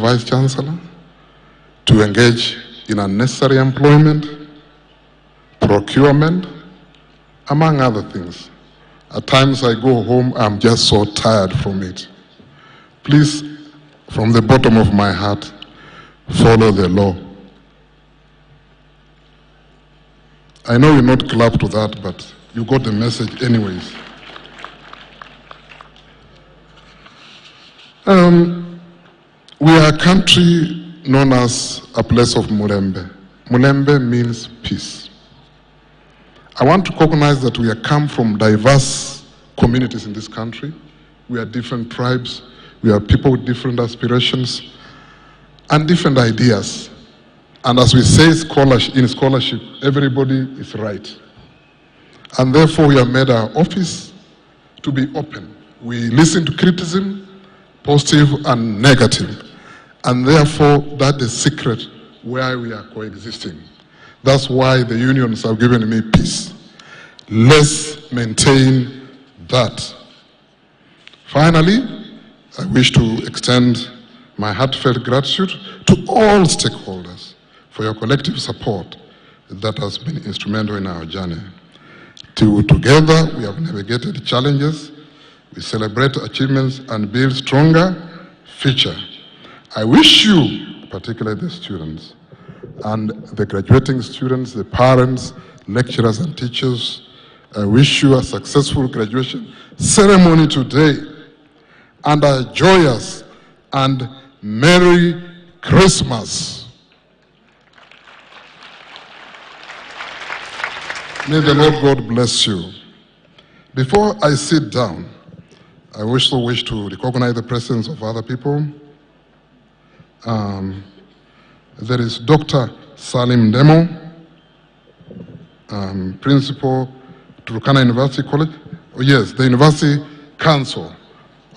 Vice-Chancellor to engage in unnecessary employment, procurement, among other things. At times I go home, I'm just so tired from it. Please, from the bottom of my heart, follow the law. I know you not clap to that, but you got the message anyways. We are a country known as a place of Mulembe. Mulembe means peace. I want to recognize that we have come from diverse communities in this country. We are different tribes. We are people with different aspirations and different ideas. And as we say in scholarship, everybody is right. And therefore we have made our office to be open. We listen to criticism, positive and negative. And therefore that's the secret where we are coexisting. That's why the unions have given me peace. Let's maintain that. Finally, I wish to extend my heartfelt gratitude to all stakeholders for your collective support that has been instrumental in our journey. Together, we have navigated challenges, we celebrate achievements and build stronger future. I wish you, particularly the students, and the graduating students, the parents, lecturers and teachers, I wish you a successful graduation ceremony today and a joyous and Merry Christmas. May the Lord God bless you. Before I sit down, I wish to recognize the presence of other people. There is Dr. Salim Demo, Principal, Turkana University College. Oh, yes, the University Council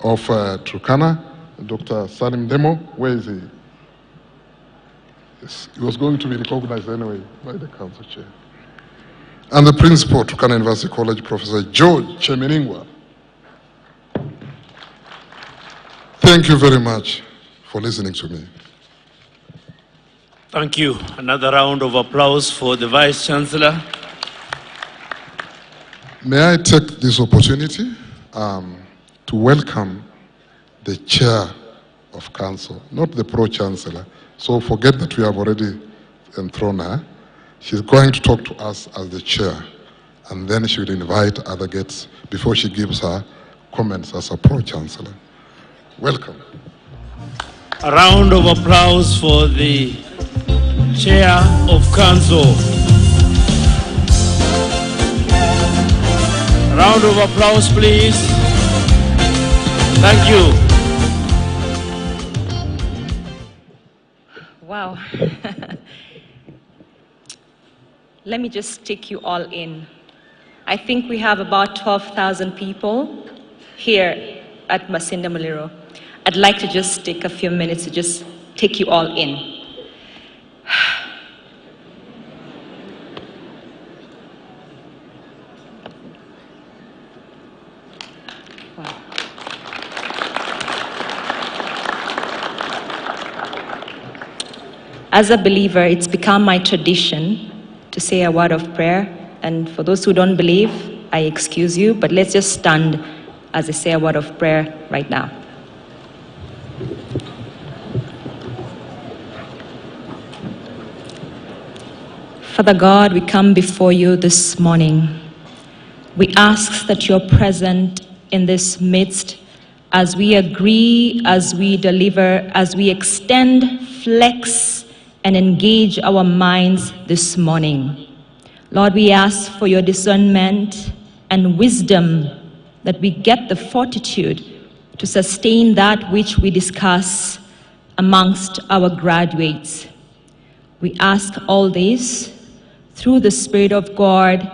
of Turkana, Dr. Salim Demo. Where is he? Yes, he was going to be recognized anyway by the council chair. And the Principal of Turkana University College, Professor George Cheminingwa. Thank you very much for listening to me. Thank you. Another round of applause for the Vice-Chancellor. May I take this opportunity to welcome the Chair of Council, not the Pro-Chancellor. So forget that we have already enthroned her. She's going to talk to us as the Chair, and then she will invite other guests before she gives her comments as a Pro-Chancellor. Welcome. A round of applause for the Chair of Council. A round of applause, please. Thank you. Wow. Let me just take you all in. I think we have about 12,000 people here at Masinde Muliro. I'd like to just take a few minutes to just take you all in. Wow. As a believer, it's become my tradition to say a word of prayer. And for those who don't believe, I excuse you, but let's just stand as I say a word of prayer right now. Father God, we come before you this morning. We ask that you're present in this midst as we agree, as we deliver, as we extend, flex, and engage our minds this morning. Lord, we ask for your discernment and wisdom, that we get the fortitude to sustain that which we discuss amongst our graduates. We ask all this through the Spirit of God,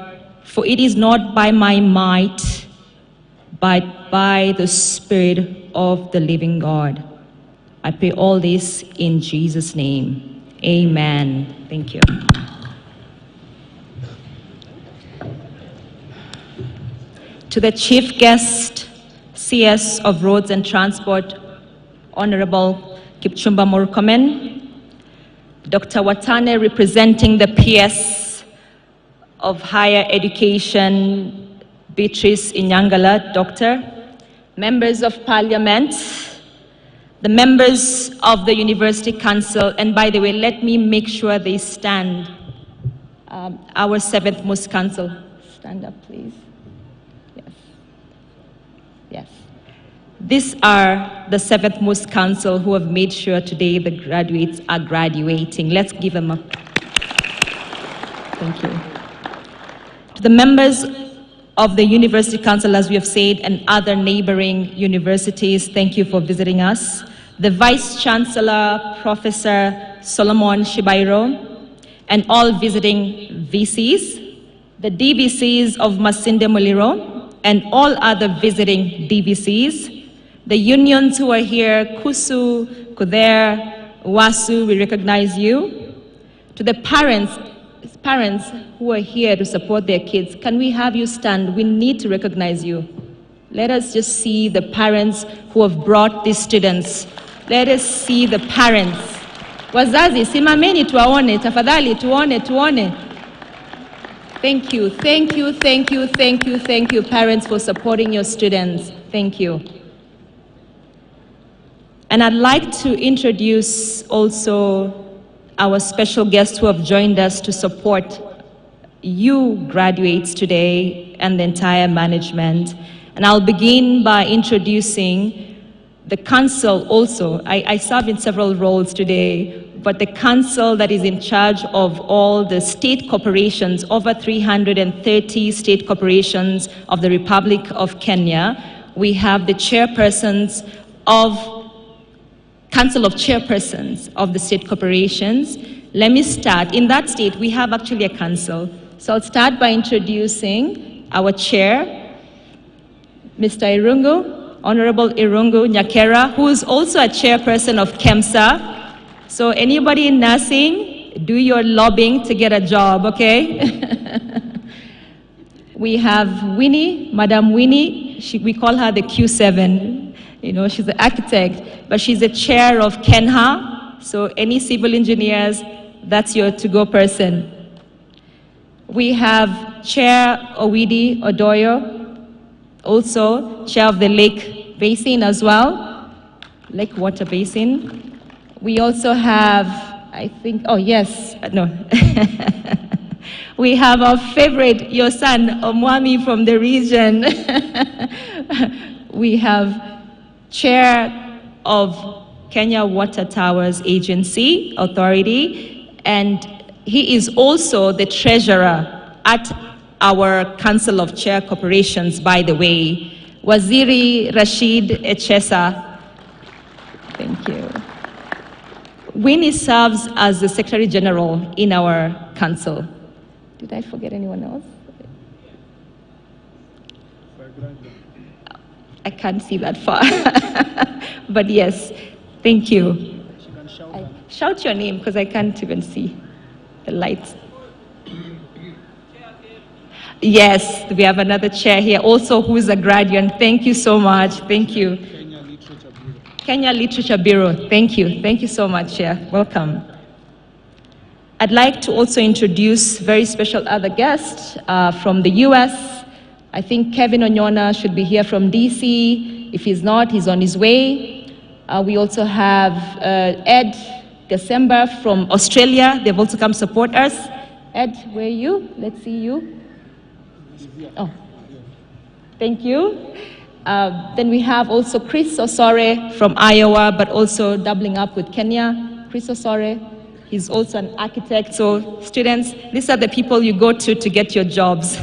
for it is not by my might, but by the Spirit of the living God. I pray all this in Jesus' name. Amen. Thank you. To the Chief Guest, CS of Roads and Transport, Honorable Kipchumba Murkomen, Dr. Watane representing the PS of Higher Education, Beatrice Inyangala, Doctor, members of Parliament, the members of the University Council, and by the way, let me make sure they stand. Our 7th most council. Stand up, please. Yes. Yes. These are the 7th most council who have made sure today the graduates are graduating. Let's give them a... Thank you. To the members of the University Council, as we have said, and other neighboring universities, thank you for visiting us. The Vice-Chancellor, Professor Solomon Shibairo, and all visiting VCs, the DVCs of Masinde Muliro, and all other visiting DVCs, the unions who are here, KUSU, KUDER, WASU, we recognize you. To the parents who are here to support their kids, can we have you stand? We need to recognize you. Let us just see the parents who have brought these students. Let us see the parents. Wazazi, simameni tuwaone, tafadhali tuone. Thank you, thank you, thank you, thank you, thank you, parents, for supporting your students. Thank you. And I'd like to introduce also our special guests who have joined us to support you graduates today and the entire management. And I'll begin by introducing the council also. I serve in several roles today, but the council that is in charge of all the state corporations, over 330 state corporations of the Republic of Kenya. We have the chairpersons of Council of Chairpersons of the state corporations. Let me start. In that state, we have actually a council. So I'll start by introducing our chair, Mr. Irungu, Honorable Irungu Nyakera, who is also a chairperson of KEMSA. So anybody in nursing, do your lobbying to get a job, okay? We have Winnie, Madam Winnie. We call her the Q7. You know, she's an architect, but she's a chair of KENHA. So any civil engineers, that's your to-go person. We have Chair Owidi Odoyo, also chair of the Lake Basin as well, Lake Water Basin. We also have, I think, oh yes, no. We have our favorite, your son, Omwami from the region. We have Chair of Kenya Water Towers Agency Authority, and he is also the treasurer at our Council of Chair Corporations, by the way. Waziri Rashid Echesa. Thank you. Winnie serves as the Secretary General in our council. Did I forget anyone else? I can't see that far. But yes, thank you. Shout your name, because I can't even see the lights. Yes, we have another chair here also who is a graduate. Thank you so much. Thank you. Kenya Literature Bureau. Thank you. Thank you so much, Chair. Welcome. I'd like to also introduce very special other guests from the US. I think Kevin Onyona should be here from DC. If he's not, he's on his way. We also have Ed December from Australia. They've also come support us. Ed, where are you? Let's see you. Oh, thank you. Then we have also Chris Osore from Iowa, but also doubling up with Kenya. Chris Osore, he's also an architect. So students, these are the people you go to get your jobs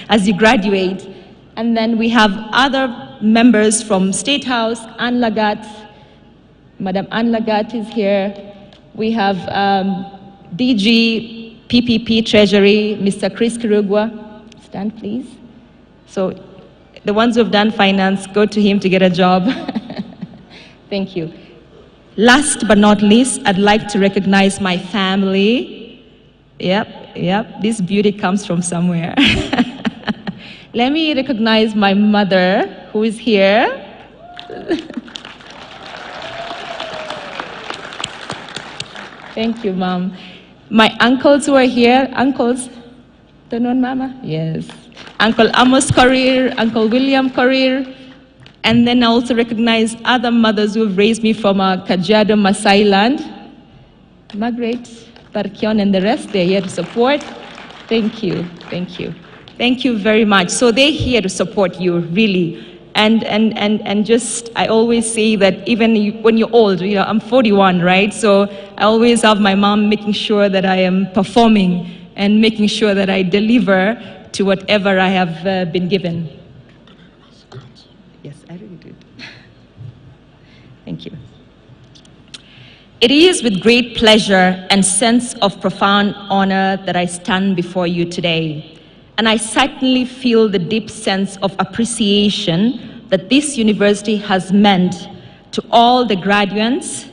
as you graduate. And then we have other members from State House. Anne Lagat, Madam Anne Lagat is here. We have DG PPP Treasury, Mr. Chris Kirugwa. Stand, please. So the ones who have done finance, go to him to get a job. Thank you. Last but not least, I'd like to recognize my family. Yep, this beauty comes from somewhere. Let me recognize my mother, who is here. Thank you, Mom. My uncles who are here, uncles, don't know Mama? Yes. Uncle Amos Korir, Uncle William Korir, and then I also recognize other mothers who have raised me from Kajiado, Masai land. Margaret, Barkion, and the rest, they're here to support. Thank you, thank you. Thank you very much. So they're here to support you, really. And just, I always say that even when you're old, you know, I'm 41, right? So I always have my mom making sure that I am performing and making sure that I deliver to whatever I have been given. Yes, I really did. Thank you. It is with great pleasure and sense of profound honor that I stand before you today. And I certainly feel the deep sense of appreciation that this university has meant to all the graduates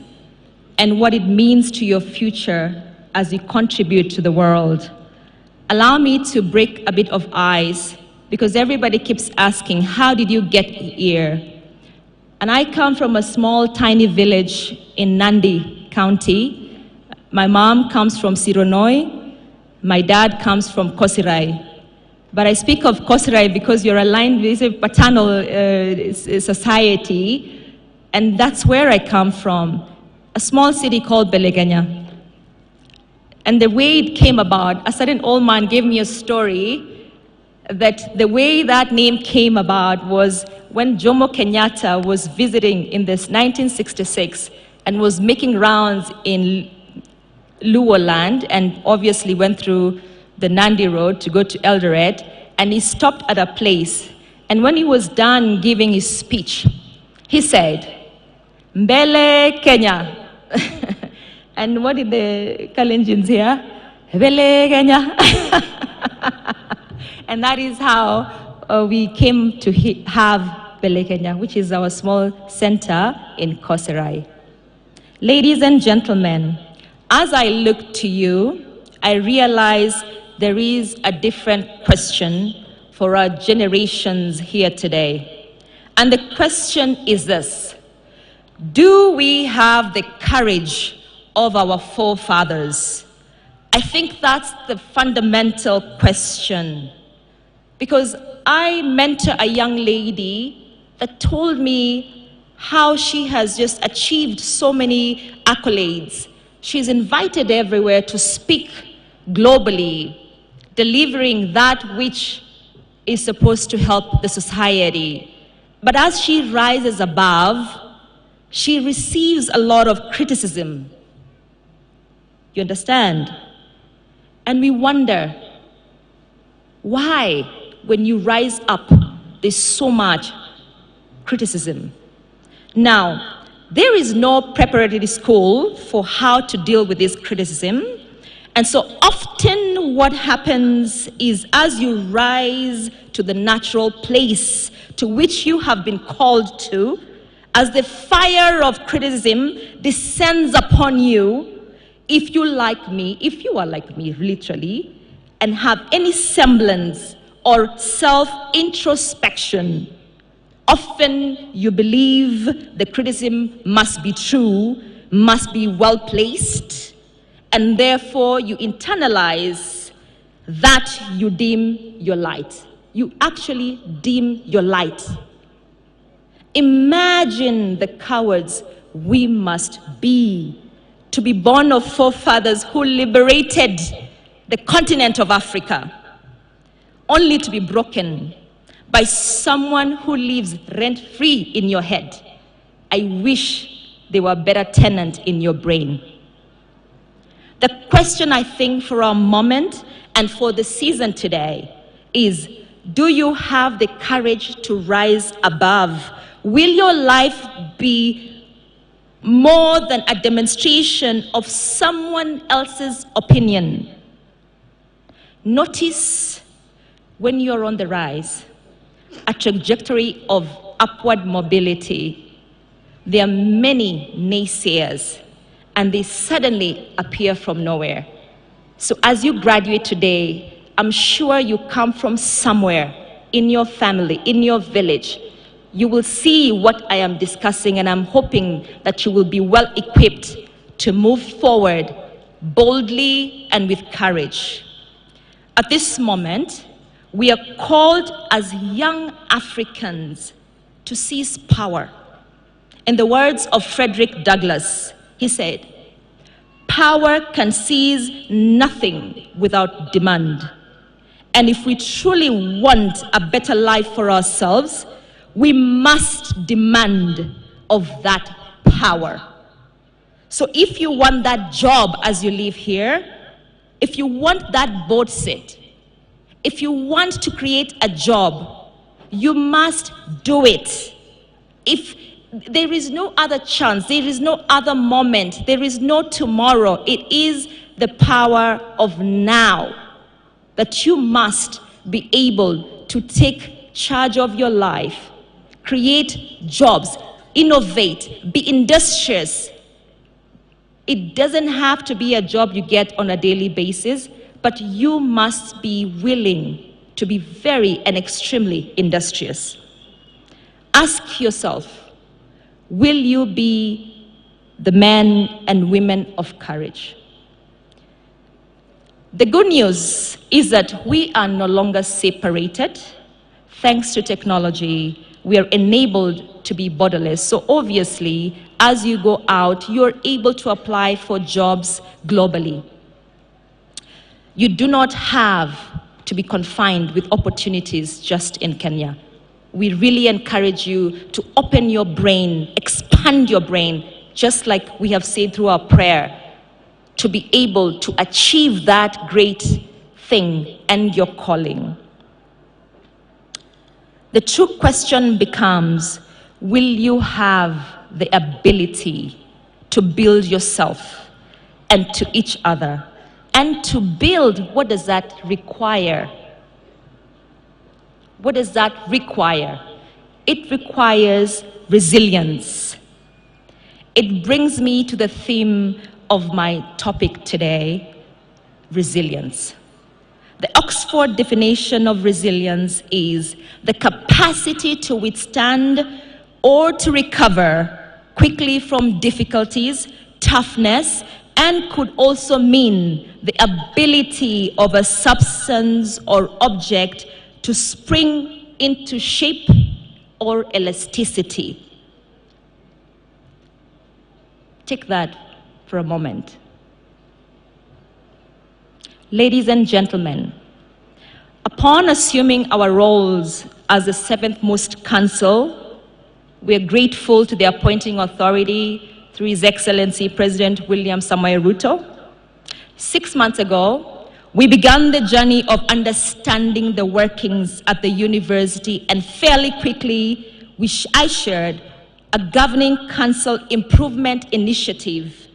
and what it means to your future as you contribute to the world. Allow me to break a bit of ice because everybody keeps asking, how did you get here? And I come from a small, tiny village in Nandi County. My mom comes from Sironoi. My dad comes from Kosirai. But I speak of Kosirai because you're aligned with a paternal society, and that's where I come from, a small city called Beleganya. And the way it came about, a certain old man gave me a story that the way that name came about was when Jomo Kenyatta was visiting in this 1966 and was making rounds in Luo land and obviously went through the Nandi Road to go to Eldoret, and he stopped at a place. And when he was done giving his speech, he said, Mbele Kenya. And what did the Kalenjins hear? Mbele Kenya. And that is how we came to have Mbele Kenya, which is our small center in Kosirai. Ladies and gentlemen, as I look to you, I realize there is a different question for our generations here today. And the question is this: do we have the courage of our forefathers? I think that's the fundamental question. Because I mentor a young lady that told me how she has just achieved so many accolades. She's invited everywhere to speak globally, delivering that which is supposed to help the society. But as she rises above, she receives a lot of criticism. You understand? And we wonder, why, when you rise up, there's so much criticism? Now, there is no preparatory school for how to deal with this criticism. And so often what happens is, as you rise to the natural place to which you have been called to, as the fire of criticism descends upon you, if you are like me literally, and have any semblance or self-introspection, often you believe the criticism must be true, must be well-placed, and therefore you internalize that you dim your light. You actually dim your light. Imagine the cowards we must be to be born of forefathers who liberated the continent of Africa, only to be broken by someone who lives rent-free in your head. I wish they were a better tenant in your brain. The question, I think, for our moment and for the season today is, do you have the courage to rise above? Will your life be more than a demonstration of someone else's opinion? Notice when you're on the rise, a trajectory of upward mobility, there are many naysayers, and they suddenly appear from nowhere. So as you graduate today, I'm sure you come from somewhere in your family, in your village. You will see what I am discussing, and I'm hoping that you will be well equipped to move forward boldly and with courage. At this moment, we are called as young Africans to seize power. In the words of Frederick Douglass, he said, "Power can seize nothing without demand. And if we truly want a better life for ourselves, we must demand of that power." So if you want that job as you live here, if you want that board seat, if you want to create a job, you must do it. If there is no other chance, there is no other moment, there is no tomorrow, it is the power of now that you must be able to take charge of your life, create jobs, innovate, be industrious. It doesn't have to be a job you get on a daily basis, but you must be willing to be very and extremely industrious. Ask yourself, will you be the men and women of courage? The good news is that we are no longer separated. Thanks to technology, we are enabled to be borderless. So obviously, as you go out, you're able to apply for jobs globally. You do not have to be confined with opportunities just in Kenya. We really encourage you to open your brain, expand your brain, just like we have said through our prayer, to be able to achieve that great thing and your calling. The true question becomes, will you have the ability to build yourself and to each other? And to build, what does that require? What does that require? It requires resilience. It brings me to the theme of my topic today, resilience. The Oxford definition of resilience is the capacity to withstand or to recover quickly from difficulties, toughness, and could also mean the ability of a substance or object to spring into shape or elasticity. Take that for a moment. Ladies and gentlemen, upon assuming our roles as the seventh most council, we are grateful to the appointing authority through His Excellency President William Samoei Ruto. 6 months ago, we began the journey of understanding the workings at the university, and fairly quickly, I shared a governing council improvement initiative,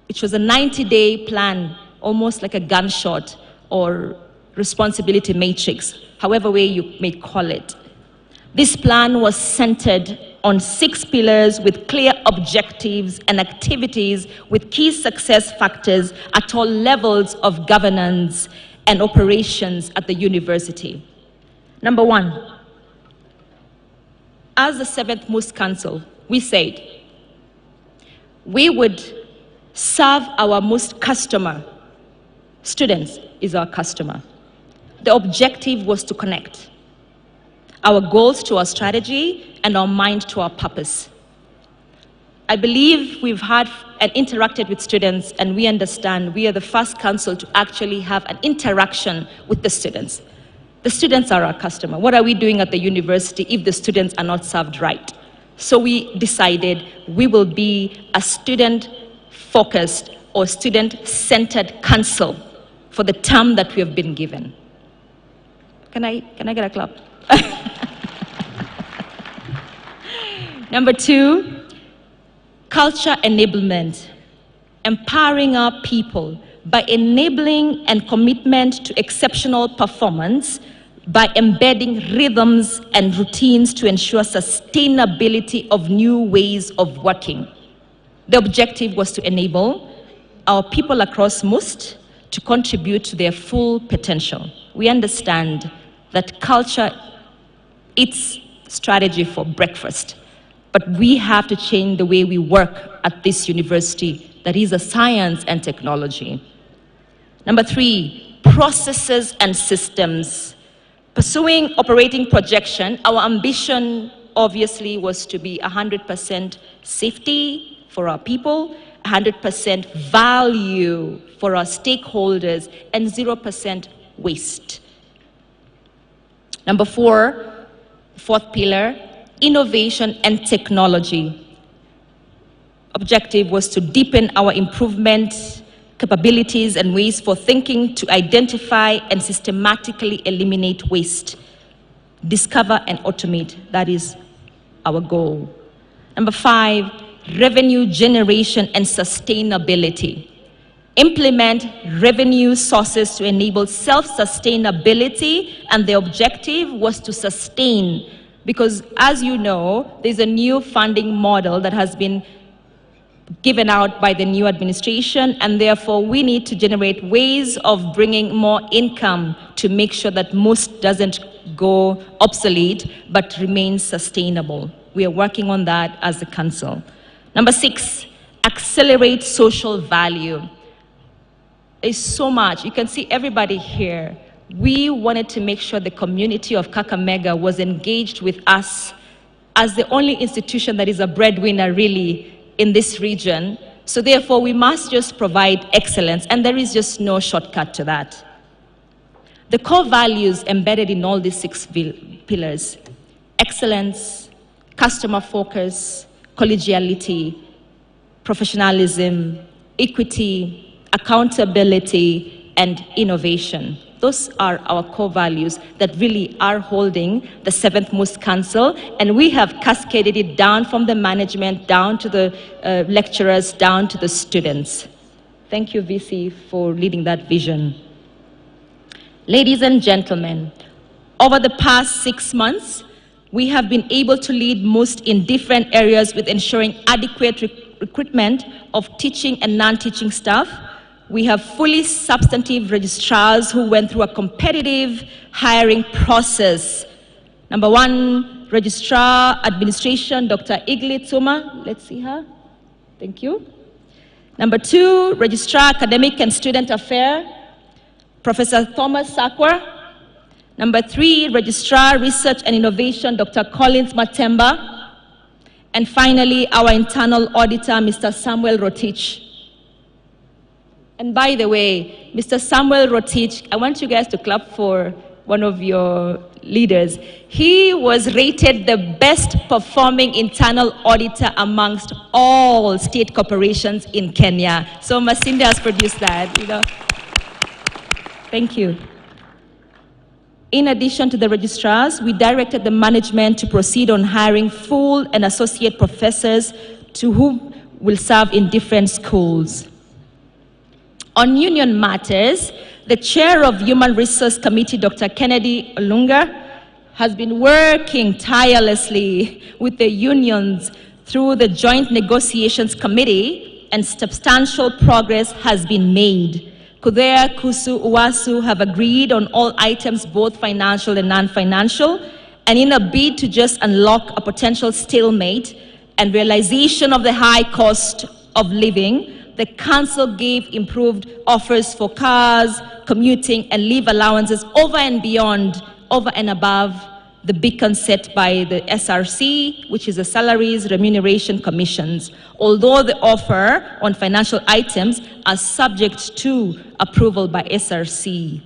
which was a 90-day plan, almost like a gunshot or responsibility matrix, however way you may call it. This plan was centered on 6 pillars with clear objectives and activities with key success factors at all levels of governance and operations at the university. Number 1, as the 7th most council, we said we would serve our most customer. Students is our customer. The objective was to connect our goals to our strategy and our mind to our purpose. I believe we've had and interacted with students, and we understand we are the first council to actually have an interaction with the students. The students are our customer. What are we doing at the university if the students are not served right? So we decided we will be a student-focused or student-centered council for the term that we have been given. Can I get a clap? Number 2, culture enablement, empowering our people by enabling and commitment to exceptional performance by embedding rhythms and routines to ensure sustainability of new ways of working. The objective was to enable our people across MUST to contribute to their full potential. We understand that culture eats strategy for breakfast, but we have to change the way we work at this university that is a science and technology. Number 3, processes and systems. Pursuing operating projection, our ambition obviously was to be 100% safety for our people, 100% value for our stakeholders, and 0% waste. Number 4, fourth pillar, innovation and technology. Objective was to deepen our improvement capabilities and ways for thinking to identify and systematically eliminate waste. Discover and automate, that is our goal. Number 5, revenue generation and sustainability. Implement revenue sources to enable self-sustainability, and the objective was to sustain, because as you know, there's a new funding model that has been given out by the new administration, and therefore we need to generate ways of bringing more income to make sure that most doesn't go obsolete but remains sustainable. We are working on that as a council. Number 6, accelerate social value. There's so much. You can see everybody here. We wanted to make sure the community of Kakamega was engaged with us as the only institution that is a breadwinner really in this region. So therefore, we must just provide excellence, and there is just no shortcut to that. The core values embedded in all these 6 pillars: excellence, customer focus, collegiality, professionalism, equity, accountability, and innovation. Those are our core values that really are holding the 7th Most Council, and we have cascaded it down from the management, down to the lecturers, down to the students. Thank you, VC, for leading that vision. Ladies and gentlemen, over the past 6 months, we have been able to lead most in different areas with ensuring adequate recruitment of teaching and non-teaching staff. We have fully substantive registrars who went through a competitive hiring process. Number 1, Registrar Administration, Dr. Igli Tsuma. Let's see her. Thank you. Number 2, Registrar Academic and Student Affairs, Professor Thomas Sakwa. Number 3, Registrar Research and Innovation, Dr. Collins Matemba. And finally, our internal auditor, Mr. Samuel Rotich. And by the way, Mr. Samuel Rotich, I want you guys to clap for one of your leaders. He was rated the best performing internal auditor amongst all state corporations in Kenya. So Masinde has produced that, you know. Thank you. In addition to the registrars, we directed the management to proceed on hiring full and associate professors to whom will serve in different schools. On union matters, the chair of Human Resource Committee, Dr. Kennedy Olunga, has been working tirelessly with the unions through the Joint Negotiations Committee, and substantial progress has been made. Kudea, Kusu, Uwasu have agreed on all items, both financial and non-financial, and in a bid to just unlock a potential stalemate and realization of the high cost of living, the council gave improved offers for cars, commuting, and leave allowances over and above the beacon set by the SRC, which is the Salaries Remuneration Commissions, although the offer on financial items are subject to approval by SRC.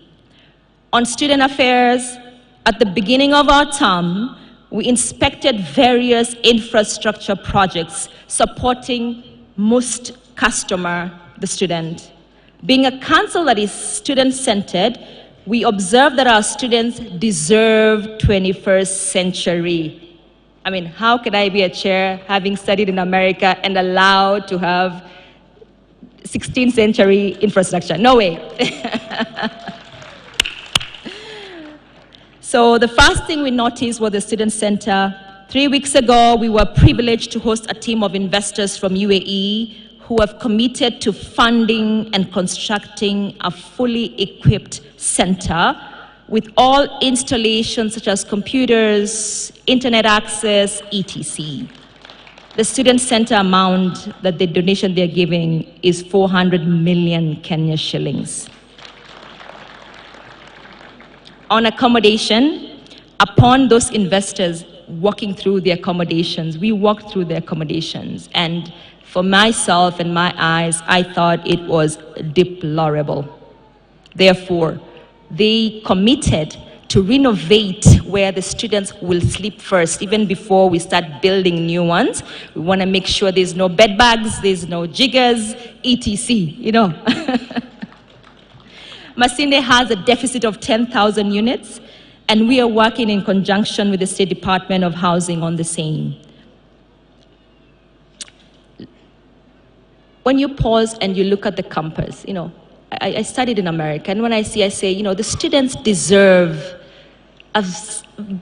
On student affairs, at the beginning of our term, we inspected various infrastructure projects supporting most customer, the student. Being a council that is student-centered, we observe that our students deserve 21st century. I mean, how could I be a chair having studied in America and allowed to have 16th century infrastructure? No way. So the first thing we noticed was the student center. 3 weeks ago, we were privileged to host a team of investors from UAE who have committed to funding and constructing a fully equipped center with all installations such as computers, internet access, etc. The student center amount that the donation they're giving is 400 million Kenya shillings. On accommodation, upon those investors walking through the accommodations, we walked through the accommodations, and for myself and my eyes, I thought it was deplorable. Therefore, they committed to renovate where the students will sleep first, even before we start building new ones. We want to make sure there's no bed bugs, there's no jiggers, etc., you know. Masinde has a deficit of 10,000 units, and we are working in conjunction with the State Department of Housing on the same. When you pause and you look at the campus, you know, I studied in America, and when I say, you know, the students deserve a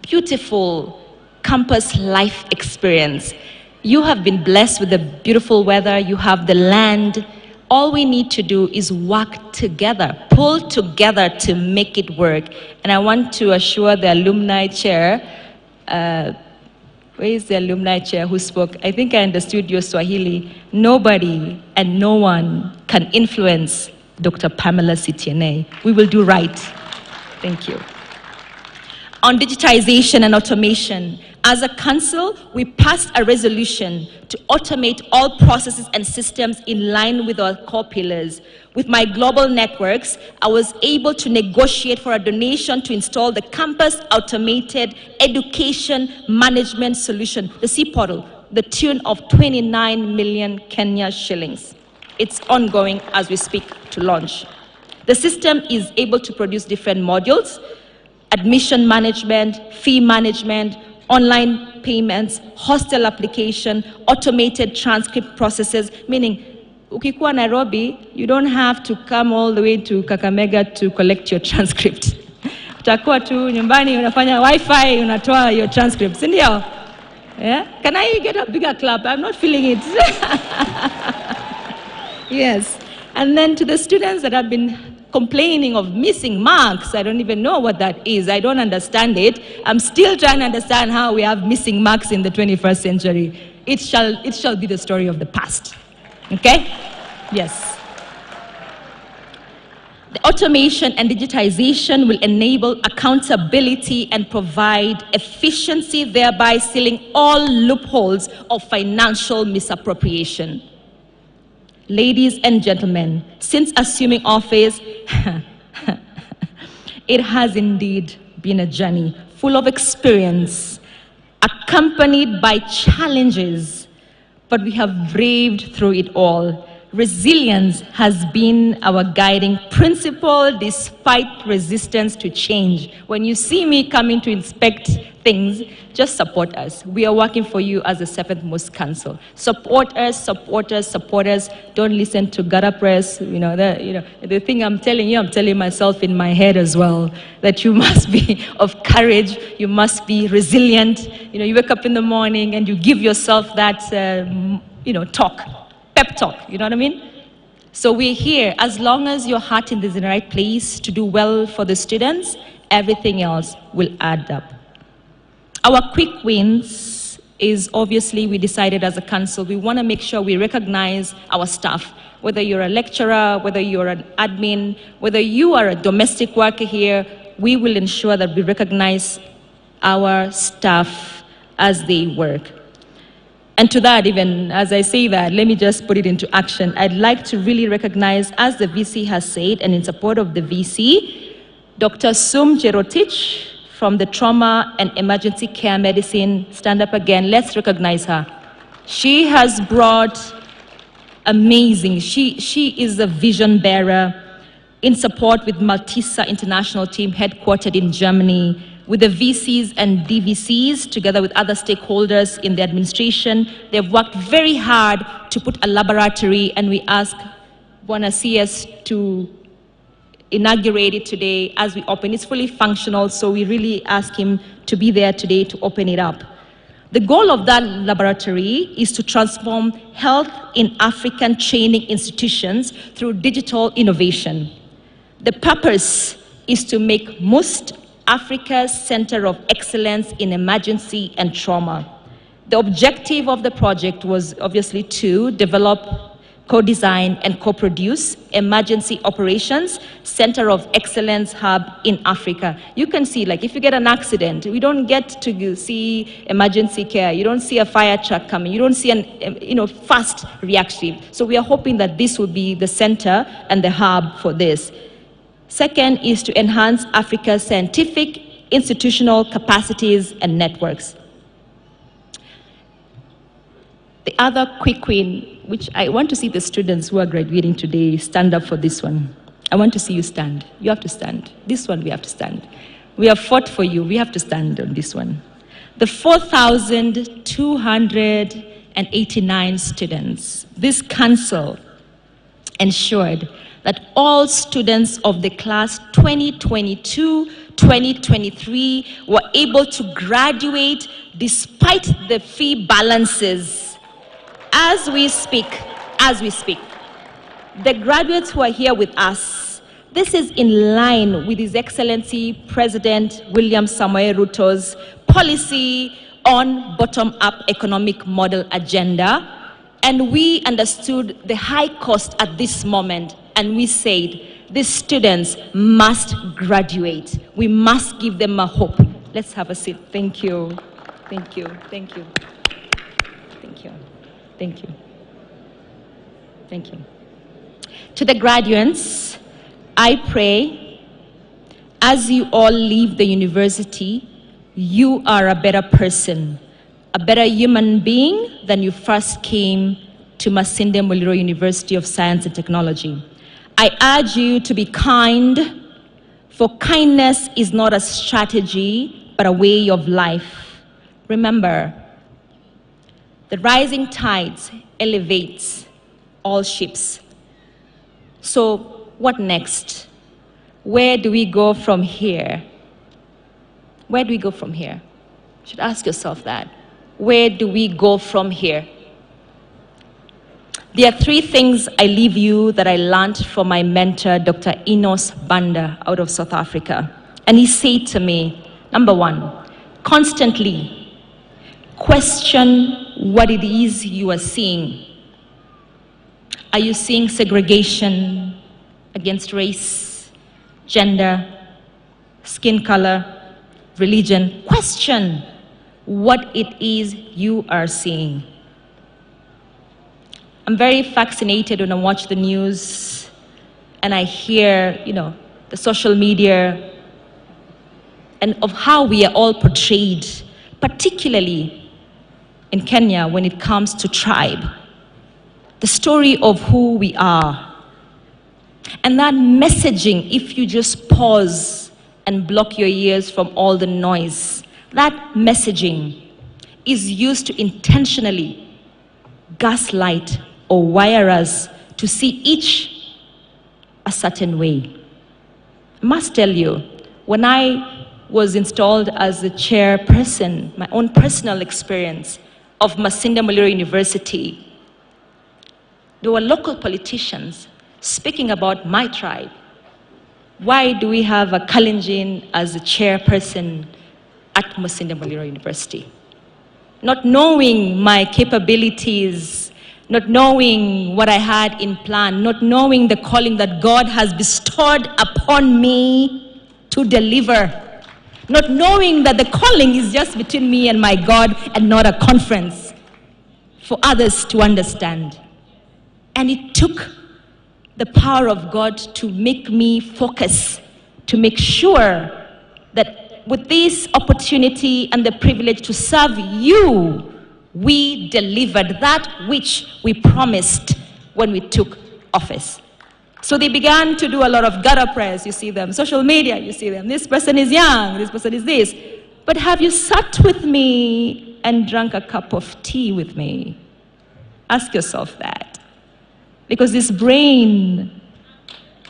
beautiful campus life experience. You have been blessed with the beautiful weather, you have the land. All we need to do is work together, pull together to make it work. And I want to assure the alumni chair, where is the alumni chair who spoke? I think I understood your Swahili. Nobody and no one can influence Dr. Pamela Sitiene. We will do right. Thank you. On digitization and automation, as a council, we passed a resolution to automate all processes and systems in line with our core pillars. With my global networks, I was able to negotiate for a donation to install the campus automated education management solution, the C-Portal, the tune of 29 million Kenya shillings. It's ongoing as we speak to launch. The system is able to produce different modules: admission management, fee management, online payments, hostel application, automated transcript processes, meaning ukikuwa Nairobi, you don't have to come all the way to Kakamega to collect your transcript. Utakuwa tu nyumbani unafanya Wi-Fi, unatoa your transcript, sindio? Yeah? Can I get a bigger clap? I'm not feeling it. Yes. And then to the students that have been complaining of missing marks, I don't even know what that is. I don't understand it. I'm still trying to understand how we have missing marks in the 21st century. It shall be the story of the past. Okay? Yes. The automation and digitization will enable accountability and provide efficiency, thereby sealing all loopholes of financial misappropriation. Ladies and gentlemen, since assuming office, it has indeed been a journey full of experience, accompanied by challenges, but we have braved through it all. Resilience has been our guiding principle despite resistance to change. When you see me coming to inspect things, just support us. We are working for you as the 7th most council. Support us, support us, support us. Don't listen to gutter press. The thing I'm telling you, I'm telling myself in my head as well, that you must be of courage, you must be resilient. You wake up in the morning and you give yourself that, talk. Pep talk, you know what I mean? So we're here. As long as your heart is in the right place to do well for the students, everything else will add up. Our quick wins is obviously we decided as a council, we want to make sure we recognize our staff. Whether you're a lecturer, whether you're an admin, whether you are a domestic worker here, we will ensure that we recognize our staff as they work. And to that, even as I say that, let me just put it into action. I'd like to really recognize, as the VC has said, and in support of the VC, Dr. Sum Jerotich from the Trauma and Emergency Care Medicine. Stand up again. Let's recognize her. She has brought amazing. She is a vision bearer in support with Maltesa International Team headquartered in Germany, with the VCs and DVCs, together with other stakeholders in the administration. They've worked very hard to put a laboratory, and we ask Bwana CS to inaugurate it today as we open. It's fully functional, so we really ask him to be there today to open it up. The goal of that laboratory is to transform health in African training institutions through digital innovation. The purpose is to make most Africa's Center of Excellence in Emergency and Trauma. The objective of the project was obviously to develop, co-design and co-produce emergency operations center of excellence hub in Africa. You can see, like, if you get an accident, we don't get to see emergency care. You don't see a fire truck coming. You don't see an fast reaction. So we are hoping that this will be the center and the hub for this. Second is to enhance Africa's scientific, institutional capacities and networks. The other quick win, which I want to see the students who are graduating today stand up for this one. I want to see you stand. You have to stand. This one we have to stand. We have fought for you. We have to stand on this one. The 4,289 students, this council ensured that all students of the class 2022-2023 were able to graduate despite the fee balances. As we speak, the graduates who are here with us, this is in line with His Excellency President William Samoei Ruto's policy on bottom-up economic model agenda. And we understood the high cost at this moment, and we said, these students must graduate. We must give them a hope. Let's have a seat. Thank you. Thank you. Thank you. Thank you. Thank you. Thank you. To the graduates, I pray, as you all leave the university, you are a better person, a better human being than you first came to Masinde Muliro University of Science and Technology. I urge you to be kind, for kindness is not a strategy, but a way of life. Remember, the rising tides elevates all ships. So what next? Where do we go from here? Where do we go from here? You should ask yourself that. Where do we go from here? There are three things I leave you that I learned from my mentor, Dr. Enos Banda, out of South Africa. And he said to me, number one, constantly question what it is you are seeing. Are you seeing segregation against race, gender, skin color, religion? Question what it is you are seeing. I'm very fascinated when I watch the news and I hear, the social media and of how we are all portrayed, particularly in Kenya when it comes to tribe, the story of who we are. And that messaging, if you just pause and block your ears from all the noise, that messaging is used to intentionally gaslight or wire us to see each a certain way. I must tell you, when I was installed as the chairperson, my own personal experience of Masinde Muliro University, there were local politicians speaking about my tribe. Why do we have a Kalenjin as a chairperson at Masinde Muliro University? Not knowing my capabilities, not knowing what I had in plan, not knowing the calling that God has bestowed upon me to deliver, not knowing that the calling is just between me and my God and not a conference for others to understand. And it took the power of God to make me focus, to make sure that with this opportunity and the privilege to serve you, we delivered that which we promised when we took office. So they began to do a lot of gutter press, you see them, social media, you see them, this person is young, this person is this. But have you sat with me and drank a cup of tea with me? Ask yourself that. Because this brain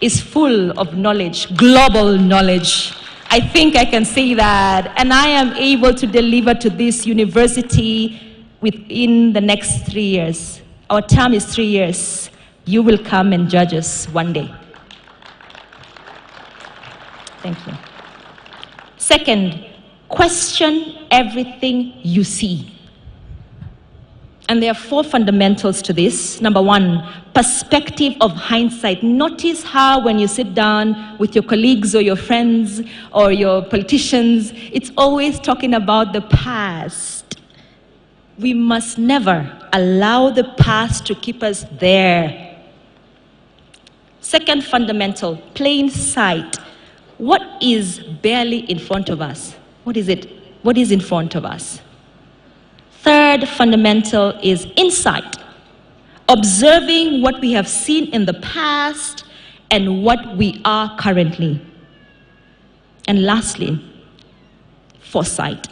is full of knowledge, global knowledge. I think I can say that. And I am able to deliver to this university within the next 3 years. Our term is 3 years. You will come and judge us one day. Thank you. Second, question everything you see. And there are 4 fundamentals to this. Number 1, perspective of hindsight. Notice how when you sit down with your colleagues or your friends or your politicians, it's always talking about the past. We must never allow the past to keep us there. Second fundamental, plain sight. What is barely in front of us? What is it? What is in front of us? Third fundamental is insight, observing what we have seen in the past and what we are currently. And lastly, foresight.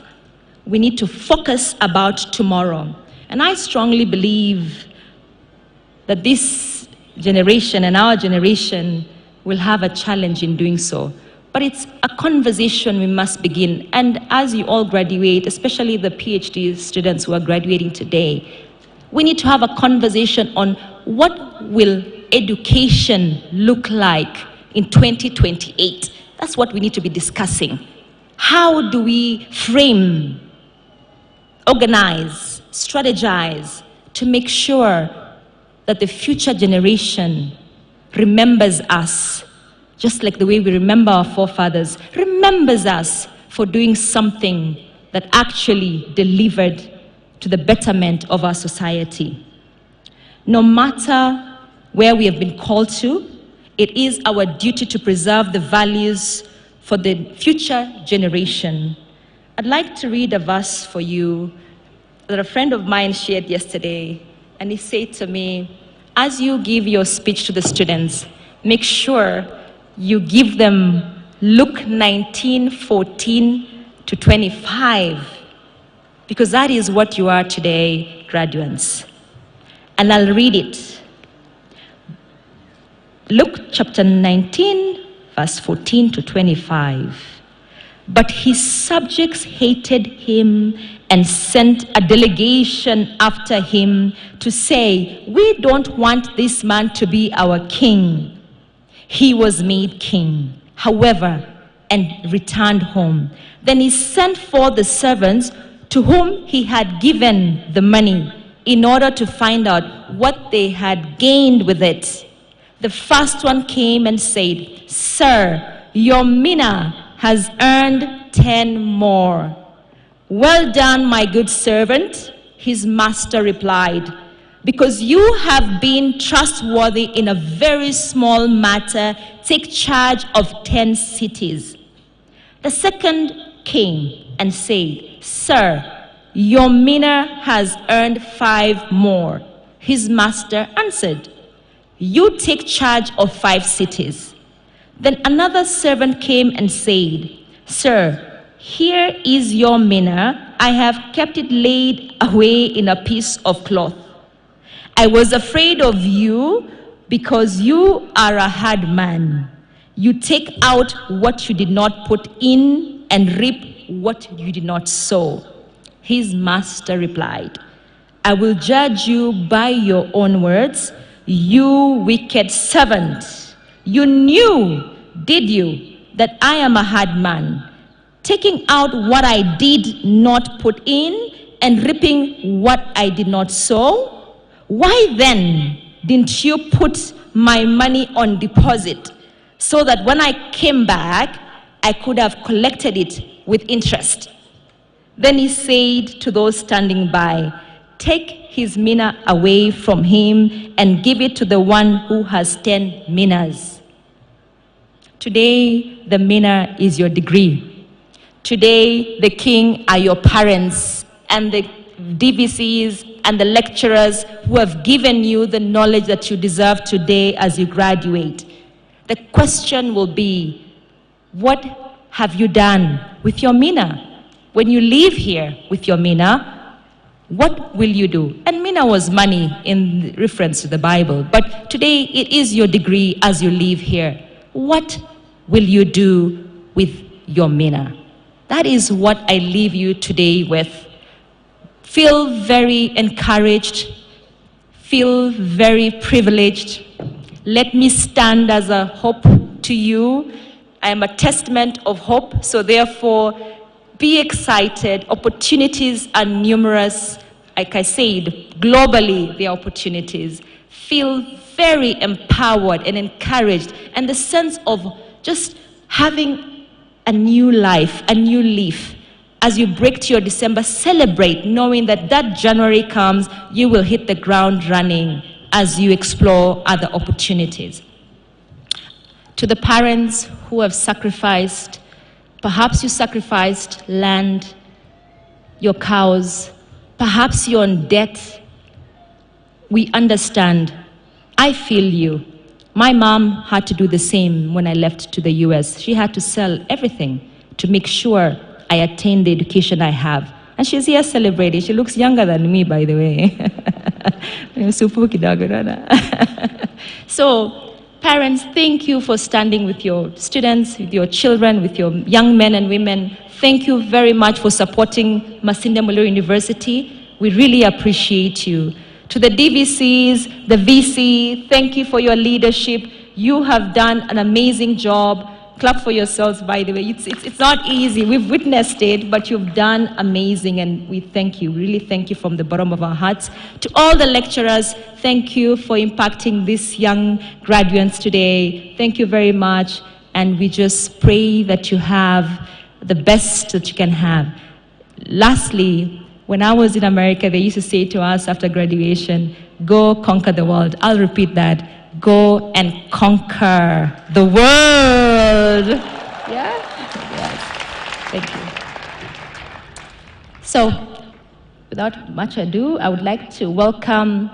We need to focus about tomorrow. And I strongly believe that this generation and our generation will have a challenge in doing so. But it's a conversation we must begin. And as you all graduate, especially the PhD students who are graduating today, we need to have a conversation on what will education look like in 2028. That's what we need to be discussing. How do we frame, organize, strategize to make sure that the future generation remembers us, just like the way we remember our forefathers, remembers us for doing something that actually delivered to the betterment of our society. No matter where we have been called to, it is our duty to preserve the values for the future generation. I'd like to read a verse for you that a friend of mine shared yesterday, and he said to me, as you give your speech to the students, make sure you give them Luke 19:14 to 25, because that is what you are today, graduates. And I'll read it. Luke chapter 19, verse 14 to 25. But his subjects hated him and sent a delegation after him to say, we don't want this man to be our king. He was made king, however, and returned home. Then he sent for the servants to whom he had given the money in order to find out what they had gained with it. The first one came and said, Sir, your mina has earned 10 more. Well done, my good servant, his master replied. Because you have been trustworthy in a very small matter, take charge of 10 cities. The second came and said, Sir, your mina has earned 5 more. His master answered, you take charge of 5 cities. Then another servant came and said, Sir, here is your mina. I have kept it laid away in a piece of cloth. I was afraid of you because you are a hard man. You take out what you did not put in and reap what you did not sow. His master replied, I will judge you by your own words, you wicked servant. You knew, did you, that I am a hard man, taking out what I did not put in and reaping what I did not sow? Why then didn't you put my money on deposit so that when I came back, I could have collected it with interest? Then he said to those standing by, take his mina away from him and give it to the one who has 10 minas. Today, the mina is your degree. Today, the king are your parents and the DVCs and the lecturers who have given you the knowledge that you deserve today as you graduate. The question will be, what have you done with your mina? When you leave here with your mina, what will you do? And mina was money in reference to the Bible, but today it is your degree as you leave here. What will you do with your mina? That is what I leave you today with. Feel very encouraged, feel very privileged. Let me stand as a hope to you. I am a testament of hope, so therefore be excited. Opportunities are numerous. like I said, globally, there are opportunities. Feel very empowered and encouraged, and the sense of just having a new life, a new leaf. As you break to your December, celebrate knowing that that January comes, you will hit the ground running as you explore other opportunities. To the parents who have sacrificed, perhaps you sacrificed land, your cows, perhaps you're in debt. We understand. I feel you. My mom had to do the same when I left to the US. She had to sell everything to make sure I attained the education I have. And she's here celebrating. She looks younger than me, by the way. So, parents, thank you for standing with your students, with your children, with your young men and women. Thank you very much for supporting Masinde Muliro University. We really appreciate you. To the DVCs, the VC, thank you for your leadership. You have done an amazing job. Clap for yourselves, by the way. It's not easy. We've witnessed it, but you've done amazing, and we thank you. Really thank you from the bottom of our hearts. To all the lecturers, thank you for impacting these young graduates today. Thank you very much, and we just pray that you have the best that you can have. Lastly, when I was in America, they used to say to us after graduation, go conquer the world. I'll repeat that. Go and conquer the world. Yeah? Yes. Thank you. So, without much ado, I would like to welcome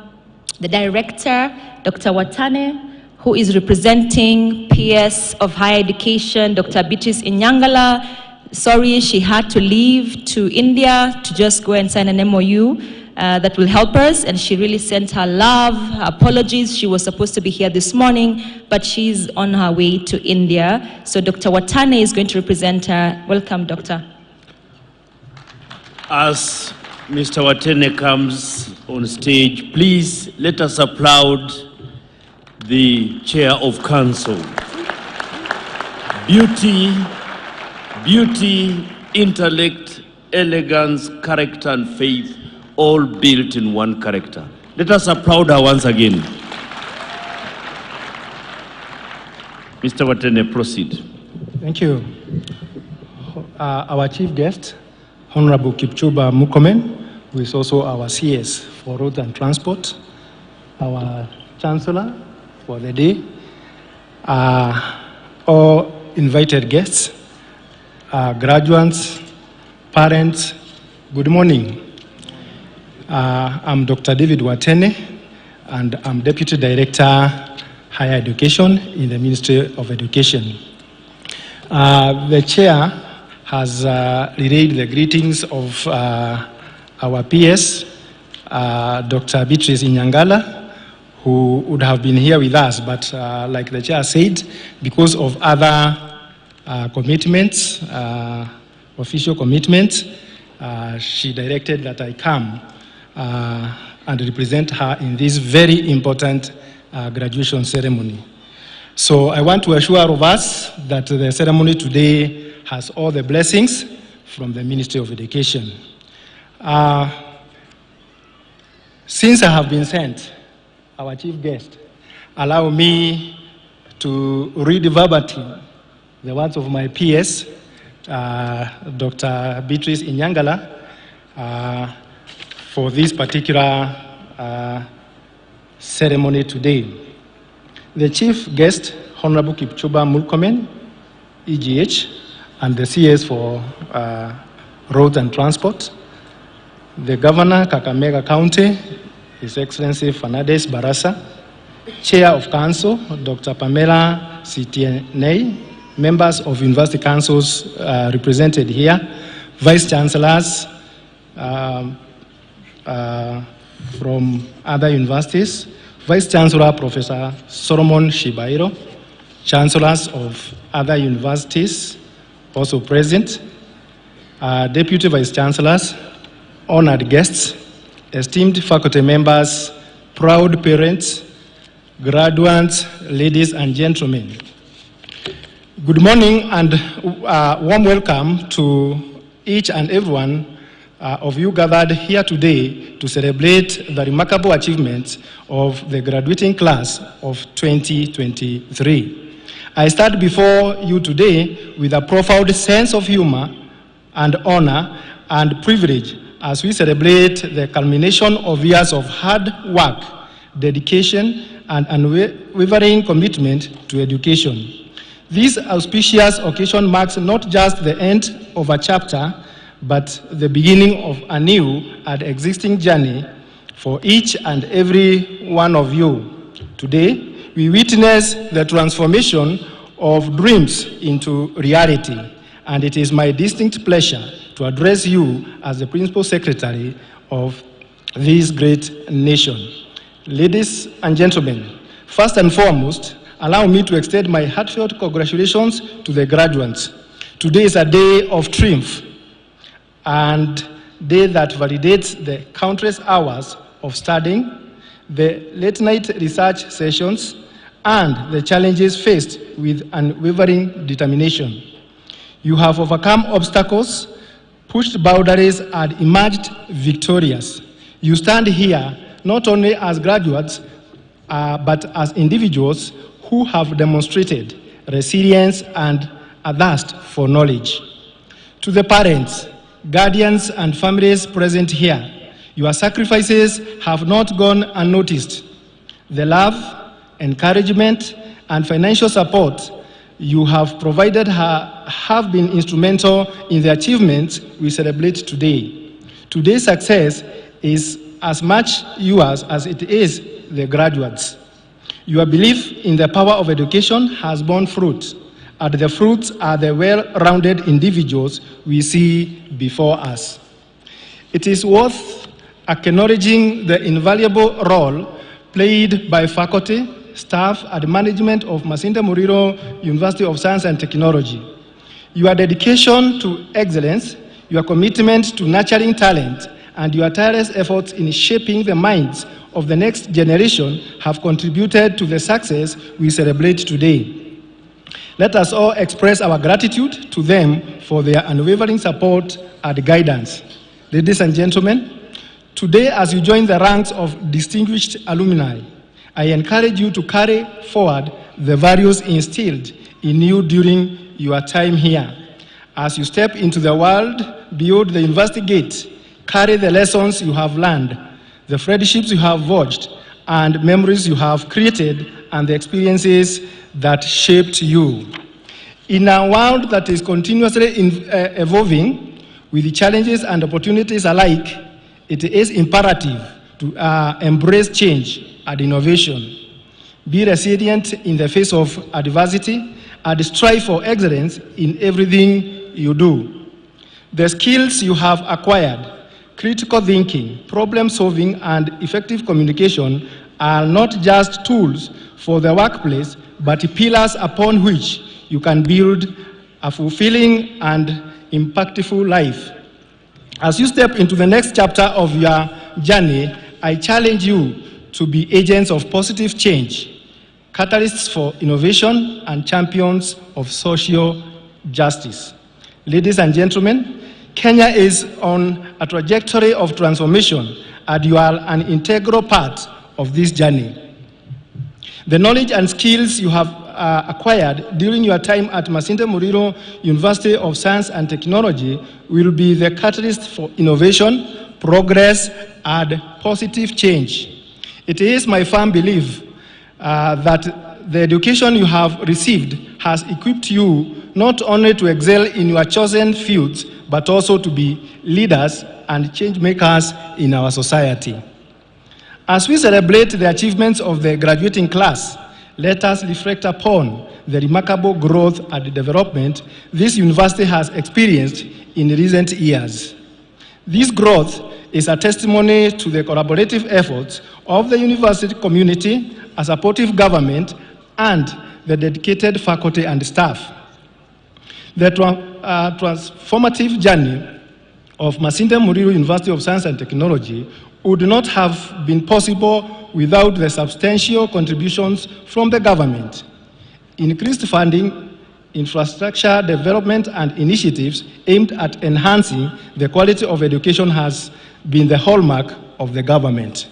the director, Dr. Watane, who is representing PS of Higher Education, Dr. Beatrice Inyangala. Sorry, she had to leave to India to just go and sign an MOU that will help us, and she really sent her love, her apologies. She was supposed to be here this morning, but she's on her way to India. So Dr. Watane is going to represent her. Welcome, Doctor. As Mr. Watane comes on stage, please let us applaud the Chair of Council. Beauty, intellect, elegance, character, and faith, all built in one character. Let us applaud her once again. Mr. Watane, proceed. Thank you. Our chief guest, Honorable Kipchumba Murkomen, who is also our CS for Road and Transport, our Chancellor for the day, all invited guests, graduates, parents, good morning. I'm Dr. David Watane, and I'm Deputy Director, Higher Education in the Ministry of Education. The Chair has relayed the greetings of our PS, Dr. Beatrice Inyangala, who would have been here with us, but like the Chair said, because of other commitments, official commitments, she directed that I come and represent her in this very important graduation ceremony. So I want to assure all of us that the ceremony today has all the blessings from the Ministry of Education. Since I have been sent, our chief guest, allow me to read verbatim the words of my PS, Dr. Beatrice Inyangala, for this particular ceremony today. The chief guest, Honorable Kipchumba Murkomen, EGH, and the CS for Roads and Transport, the Governor, Kakamega County, His Excellency Fernandez Barasa, Chair of Council, Dr. Pamela Sitienei, members of University Councils represented here, Vice Chancellors from other universities, Vice Chancellor Professor Solomon Shibairo, Chancellors of other universities also present, Deputy Vice Chancellors, honored guests, esteemed faculty members, proud parents, graduates, ladies and gentlemen. Good morning and warm welcome to each and everyone of you gathered here today to celebrate the remarkable achievements of the graduating class of 2023. I stand before you today with a profound sense of humor and honor and privilege as we celebrate the culmination of years of hard work, dedication, and unwavering commitment to education. This auspicious occasion marks not just the end of a chapter, but the beginning of a new and existing journey for each and every one of you. Today, we witness the transformation of dreams into reality, and it is my distinct pleasure to address you as the Principal Secretary of this great nation. Ladies and gentlemen, first and foremost, allow me to extend my heartfelt congratulations to the graduates. Today is a day of triumph and day that validates the countless hours of studying, the late-night research sessions, and the challenges faced with unwavering determination. You have overcome obstacles, pushed boundaries, and emerged victorious. You stand here not only as graduates, but as individuals who have demonstrated resilience and a thirst for knowledge. To the parents, guardians, and families present here, your sacrifices have not gone unnoticed. The love, encouragement, and financial support you have provided have been instrumental in the achievements we celebrate today. Today's success is as much yours as it is the graduates. Your belief in the power of education has borne fruit, and the fruits are the well-rounded individuals we see before us. It is worth acknowledging the invaluable role played by faculty, staff, and management of Masinde Muliro University of Science and Technology. Your dedication to excellence, your commitment to nurturing talent, and your tireless efforts in shaping the minds of the next generation have contributed to the success we celebrate today. Let us all express our gratitude to them for their unwavering support and guidance. Ladies and gentlemen, today as you join the ranks of distinguished alumni, I encourage you to carry forward the values instilled in you during your time here. As you step into the world beyond the university gate, carry the lessons you have learned, the friendships you have forged, and memories you have created, and the experiences that shaped you. In a world that is continuously evolving, with challenges and opportunities alike, it is imperative to embrace change and innovation. Be resilient in the face of adversity and strive for excellence in everything you do. The skills you have acquired, critical thinking, problem solving, and effective communication are not just tools for the workplace, but pillars upon which you can build a fulfilling and impactful life. As you step into the next chapter of your journey, I challenge you to be agents of positive change, catalysts for innovation, and champions of social justice. Ladies and gentlemen, Kenya is on a trajectory of transformation, and you are an integral part of this journey. The knowledge and skills you have acquired during your time at Masinde Muliro University of Science and Technology will be the catalyst for innovation, progress, and positive change. It is my firm belief that the education you have received has equipped you not only to excel in your chosen fields, but also to be leaders and change makers in our society. As we celebrate the achievements of the graduating class, let us reflect upon the remarkable growth and development this university has experienced in recent years. This growth is a testimony to the collaborative efforts of the university community, a supportive government, and the dedicated faculty and staff. The transformative journey of Masinde Muliro University of Science and Technology would not have been possible without the substantial contributions from the government. Increased funding, infrastructure development and initiatives aimed at enhancing the quality of education has been the hallmark of the government.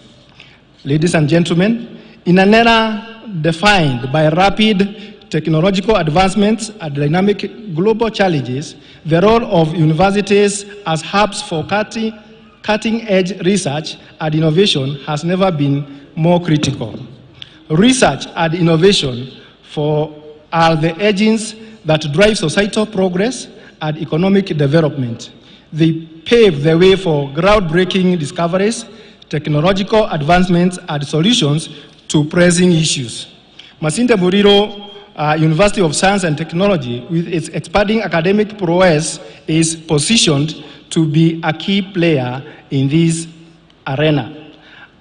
Ladies and gentlemen, in an era defined by rapid technological advancements and dynamic global challenges, the role of universities as hubs for cutting-edge research and innovation has never been more critical. Research and innovation are the engines that drive societal progress and economic development. They pave the way for groundbreaking discoveries, technological advancements, and solutions to pressing issues. Masinde Muliro University of Science and Technology, with its expanding academic prowess, is positioned to be a key player in this arena.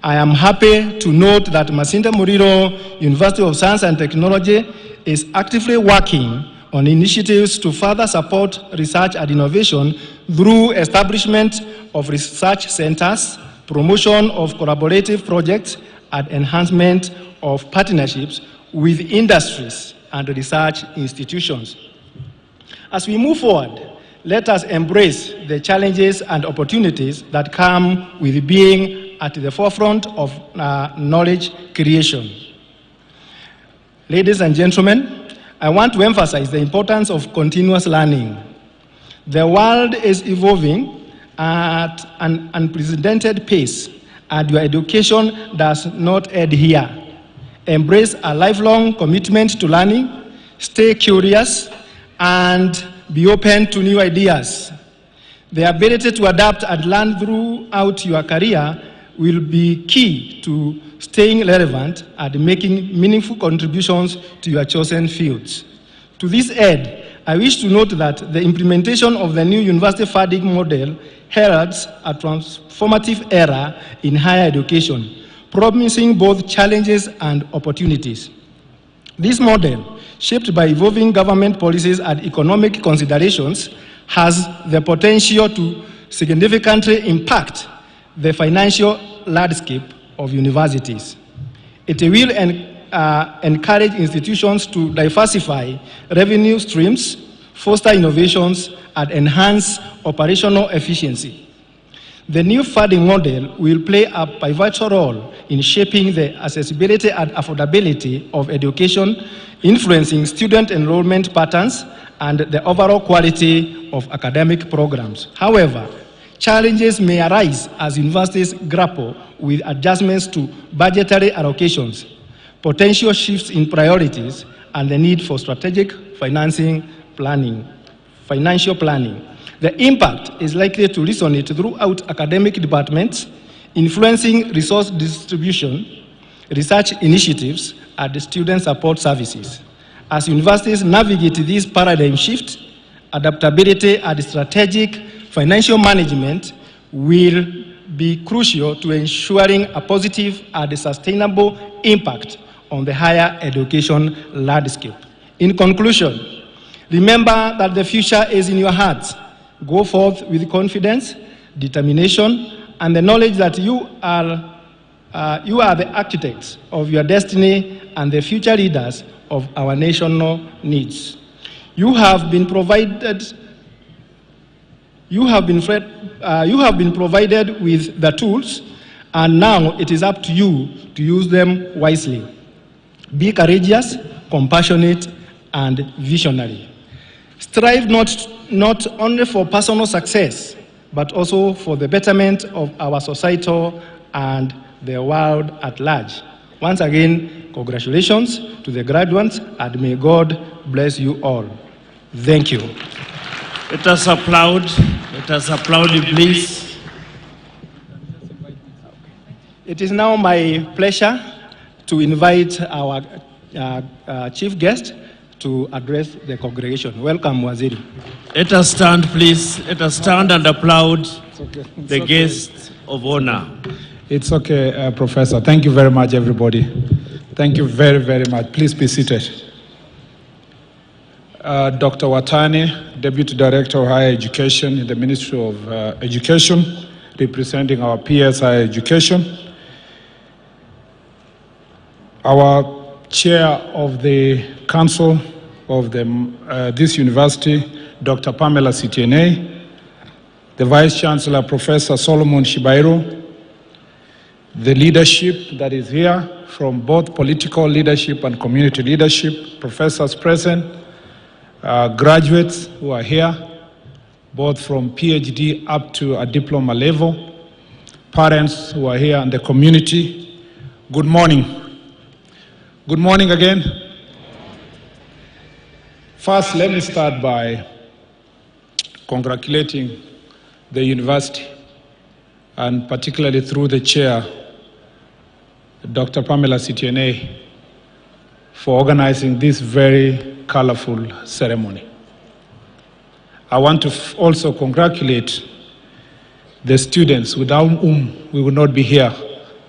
I am happy to note that Masinde Muliro University of Science and Technology is actively working on initiatives to further support research and innovation through establishment of research centers, promotion of collaborative projects, and enhancement of partnerships with industries and research institutions. As we move forward, let us embrace the challenges and opportunities that come with being at the forefront of knowledge creation. Ladies and gentlemen, I want to emphasize the importance of continuous learning. The world is evolving at an unprecedented pace, and your education does not end here. Embrace a lifelong commitment to learning, stay curious, and be open to new ideas. The ability to adapt and learn throughout your career will be key to staying relevant and making meaningful contributions to your chosen fields. To this end, I wish to note that the implementation of the new university funding model heralds a transformative era in higher education, promising both challenges and opportunities. This model, shaped by evolving government policies and economic considerations, has the potential to significantly impact the financial landscape of universities. It will encourage institutions to diversify revenue streams, foster innovations, and enhance operational efficiency. The new funding model will play a pivotal role in shaping the accessibility and affordability of education, influencing student enrollment patterns and the overall quality of academic programs. However, challenges may arise as universities grapple with adjustments to budgetary allocations, potential shifts in priorities, and the need for strategic financial planning. The impact is likely to resonate throughout academic departments, influencing resource distribution, research initiatives, and student support services. As universities navigate this paradigm shift, adaptability and strategic financial management will be crucial to ensuring a positive and sustainable impact on the higher education landscape. In conclusion, remember that the future is in your hands. Go forth with confidence, determination, and the knowledge that you are the architects of your destiny and the future leaders of our national needs. You have been provided with the tools, and now it is up to you to use them wisely. Be courageous, compassionate, and visionary. Strive not only for personal success, but also for the betterment of our society and the world at large. Once again, congratulations to the graduates, and may God bless you all. Thank you. Let us applaud. Let us applaud, please. It is now my pleasure to invite our chief guest to address the congregation. Welcome, Waziri. Let us stand, please. Let us stand and applaud the guest of honor. It's okay, Professor. Thank you very much, everybody. Thank you very, very much. Please be seated. Dr. Watane, Deputy Director of Higher Education in the Ministry of Education, representing our peers higher education. Our Chair of the Council, of this university, Dr. Pamela Sitiene, the Vice-Chancellor, Professor Solomon Shibairo, the leadership that is here from both political leadership and community leadership, professors present, graduates who are here, both from PhD up to a diploma level, parents who are here, and the community. Good morning. Good morning again. First, let me start by congratulating the university, and particularly through the chair, Dr. Pamela Sitiene, for organizing this very colorful ceremony. I want to also congratulate the students without whom we would not be here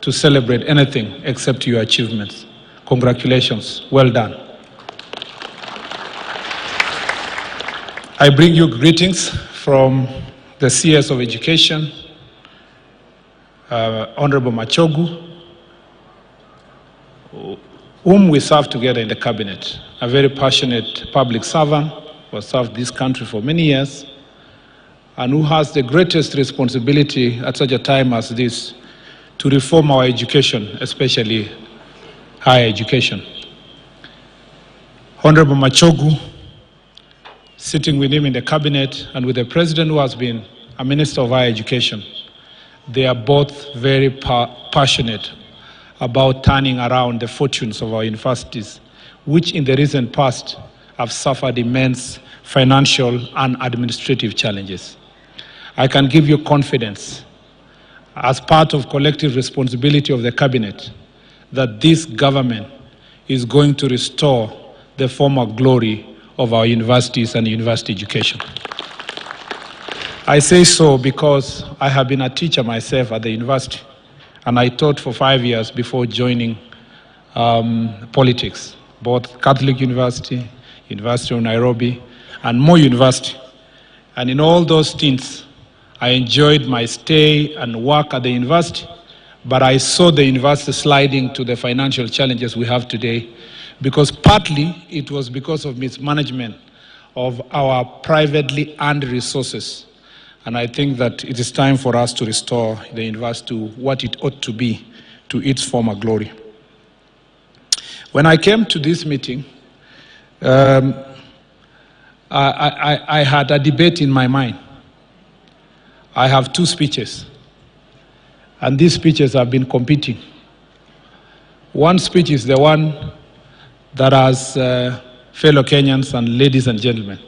to celebrate anything except your achievements. Congratulations, well done. I bring you greetings from the CS of Education, Honorable Machogu, whom we serve together in the cabinet, a very passionate public servant who has served this country for many years, and who has the greatest responsibility at such a time as this to reform our education, especially higher education. Honorable Machogu, sitting with him in the cabinet, and with the president who has been a minister of higher education, they are both very passionate about turning around the fortunes of our universities, which in the recent past have suffered immense financial and administrative challenges. I can give you confidence, as part of collective responsibility of the cabinet, that this government is going to restore the former glory of our universities and university education. I say so because I have been a teacher myself at the university, and I taught for 5 years before joining politics, both Catholic University, University of Nairobi, and Moi University. And in all those stints, I enjoyed my stay and work at the university, but I saw the university sliding to the financial challenges we have today, because partly it was because of mismanagement of our privately earned resources. And I think that it is time for us to restore the university to what it ought to be, to its former glory. When I came to this meeting, I had a debate in my mind. I have 2 speeches, and these speeches have been competing. One speech is the one that has fellow Kenyans and ladies and gentlemen,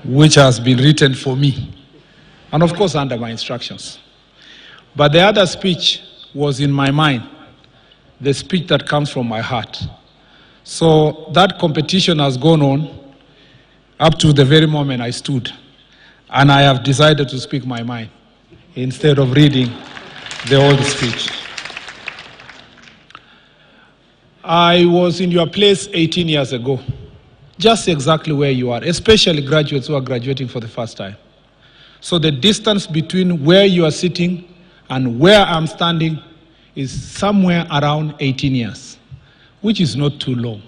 which has been written for me, and of course under my instructions. But the other speech was in my mind, the speech that comes from my heart. So that competition has gone on up to the very moment I stood, and I have decided to speak my mind instead of reading the old speech. I was in your place 18 years ago, just exactly where you are, especially graduates who are graduating for the first time. So the distance between where you are sitting and where I'm standing is somewhere around 18 years, which is not too long.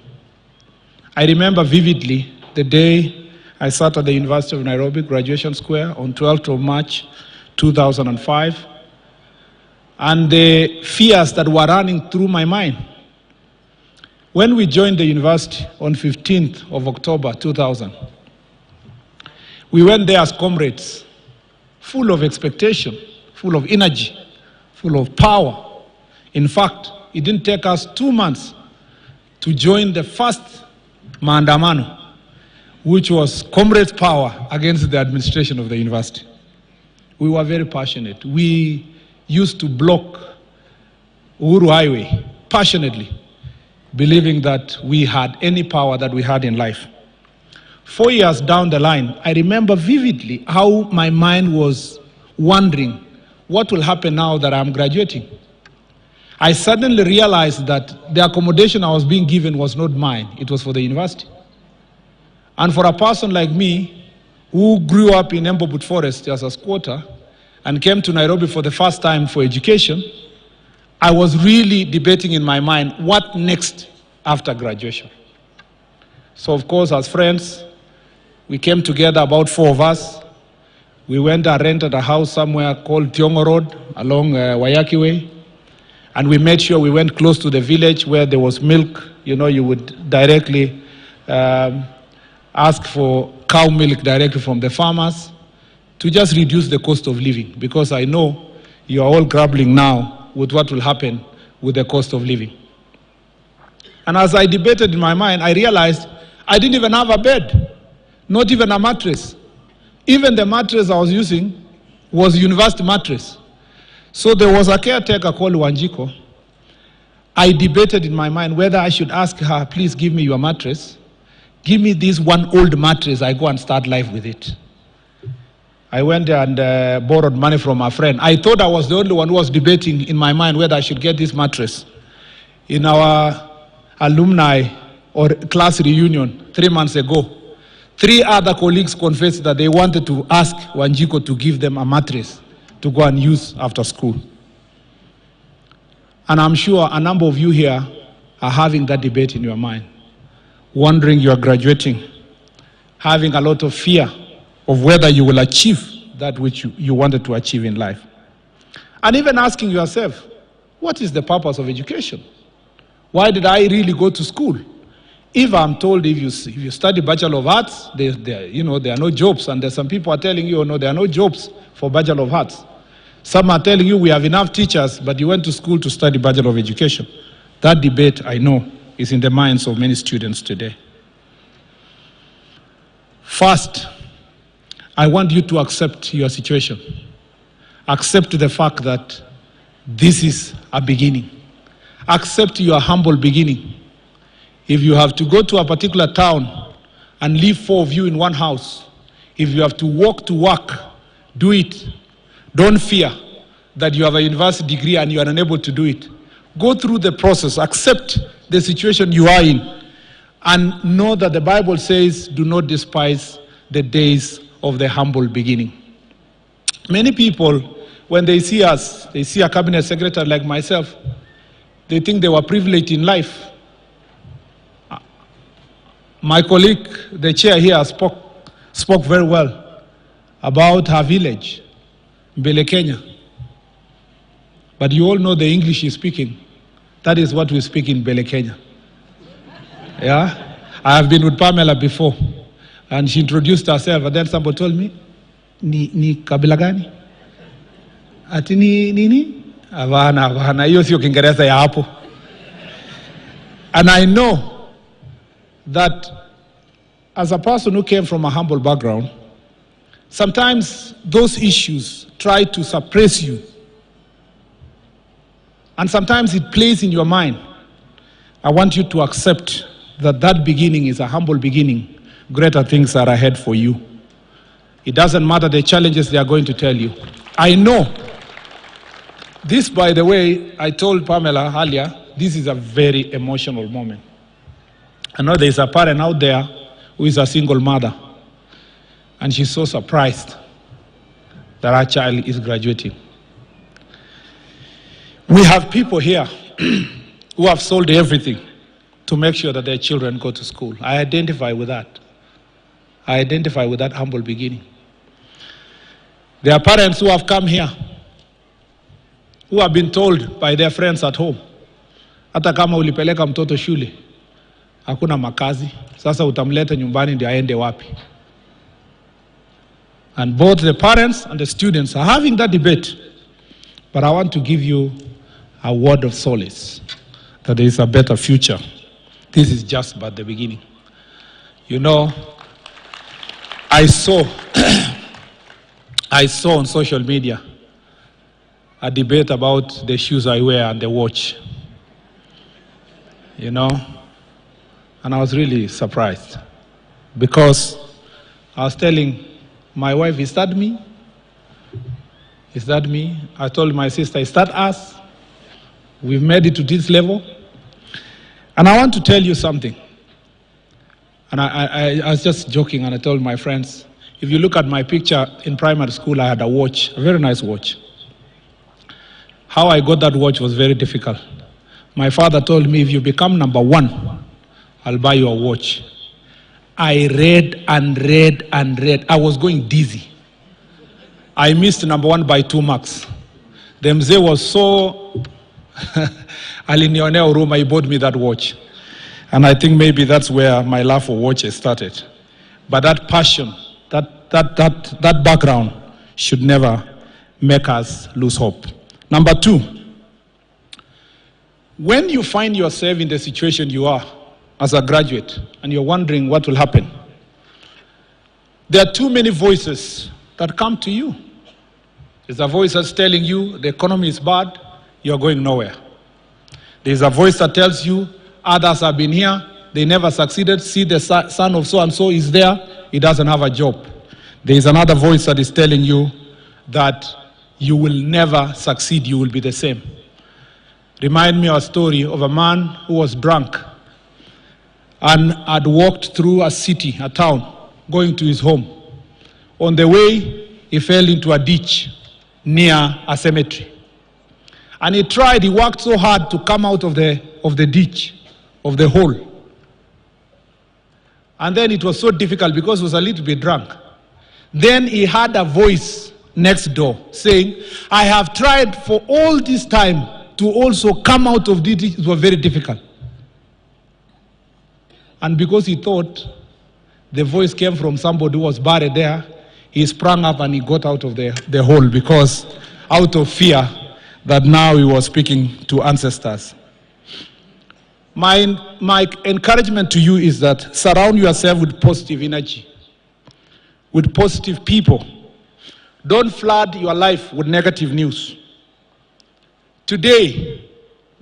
I remember vividly the day I sat at the University of Nairobi Graduation Square on 12th of March 2005, and the fears that were running through my mind. When we joined the university on 15th of October 2000, we went there as comrades, full of expectation, full of energy, full of power. In fact, it didn't take us 2 months to join the first maandamano, which was comrades' power against the administration of the university. We were very passionate. We used to block Uhuru Highway passionately, believing that we had any power that we had in life. 4 years down the line, I remember vividly how my mind was wondering, what will happen now that I'm graduating? I suddenly realized that the accommodation I was being given was not mine, it was for the university. And for a person like me, who grew up in Embobut Forest as a squatter and came to Nairobi for the first time for education, I was really debating in my mind, what next after graduation? So of course, as friends, we came together, about 4 of us. We went and rented a house somewhere called Tiongo Road along Wayaki Way. And we made sure we went close to the village where there was milk. You know, you would directly ask for cow milk directly from the farmers to just reduce the cost of living, because I know you are all grappling now with what will happen with the cost of living. And as I debated in my mind, I realized I didn't even have a bed, not even a mattress. Even the mattress I was using was a university mattress. So there was a caretaker called Wanjiko. I debated in my mind whether I should ask her, please give me your mattress. Give me this one old mattress, I go and start life with it. I went there and borrowed money from a friend. I thought I was the only one who was debating in my mind whether I should get this mattress. In our alumni or class reunion 3 months ago, 3 other colleagues confessed that they wanted to ask Wanjiko to give them a mattress to go and use after school. And I'm sure a number of you here are having that debate in your mind, wondering you are graduating, having a lot of fear of whether you will achieve that which you wanted to achieve in life. And even asking yourself, what is the purpose of education? Why did I really go to school? If I'm told if you study Bachelor of Arts, there are no jobs, and there's some people are telling you, no, there are no jobs for Bachelor of Arts. Some are telling you we have enough teachers, but you went to school to study Bachelor of Education. That debate, I know, is in the minds of many students today. First, I want you to accept your situation. Accept the fact that this is a beginning. Accept your humble beginning. If you have to go to a particular town and leave 4 of you in one house, if you have to walk to work, do it. Don't fear that you have a university degree and you are unable to do it. Go through the process. Accept the situation you are in. And know that the Bible says, do not despise the days of the humble beginning. Many people, when they see us, they see a cabinet secretary like myself, they think they were privileged in life. My colleague, the chair here, spoke very well about her village, Mbele, Kenya. But you all know the English she's speaking. That is what we speak in Mbele, Kenya. Yeah? I have been with Pamela before, and she introduced herself, and then somebody told me, ni kabila gani? Ati nini? Havana, hiyo sio Kiingereza ya hapo. And I know that as a person who came from a humble background, sometimes those issues try to suppress you. And sometimes it plays in your mind. I want you to accept that that beginning is a humble beginning. Greater things are ahead for you. It doesn't matter the challenges they are going to tell you. I know. This, by the way, I told Pamela earlier, this is a very emotional moment. I know there's a parent out there who is a single mother, and she's so surprised that her child is graduating. We have people here who have sold everything to make sure that their children go to school. I identify with that. I identify with that humble beginning. There are parents who have come here who have been told by their friends at home, hata kama ulipeleka mtoto shule, hakuna makazi, sasa utamleta nyumbani ndio aende wapi? And both the parents and the students are having that debate. But I want to give you a word of solace, that there is a better future. This is just but the beginning. You know, I saw on social media a debate about the shoes I wear and the watch. You know, and I was really surprised because I was telling my wife, is that me? Is that me? I told my sister, is that us? We've made it to this level. And I want to tell you something. And I was just joking, and I told my friends, if you look at my picture in primary school, I had a watch, a very nice watch. How I got that watch was very difficult. My father told me, if you become number 1, I'll buy you a watch. I read and read and read. I was going dizzy. I missed number 1 by 2 marks. The mzee was so alinionea huruma, he bought me that watch. And I think maybe that's where my love for watches started. But that passion, that background should never make us lose hope. Number 2, when you find yourself in the situation you are as a graduate and you're wondering what will happen, there are too many voices that come to you. There's a voice that's telling you the economy is bad, you're going nowhere. There's a voice that tells you others have been here, they never succeeded. See, the son of so-and-so is there, he doesn't have a job. There's another voice that is telling you that you will never succeed, you will be the same. Remind me of a story of a man who was drunk and had walked through a city, a town, going to his home. On the way, he fell into a ditch near a cemetery. And he worked so hard to come out of the ditch, of the hole. And then it was so difficult because he was a little bit drunk. Then he heard a voice next door saying, I have tried for all this time to also come out of the ditch. It was very difficult. And because he thought the voice came from somebody who was buried there, he sprang up and he got out of the hole because out of fear that now he was speaking to ancestors. My encouragement to you is that surround yourself with positive energy, with positive people. Don't flood your life with negative news. Today,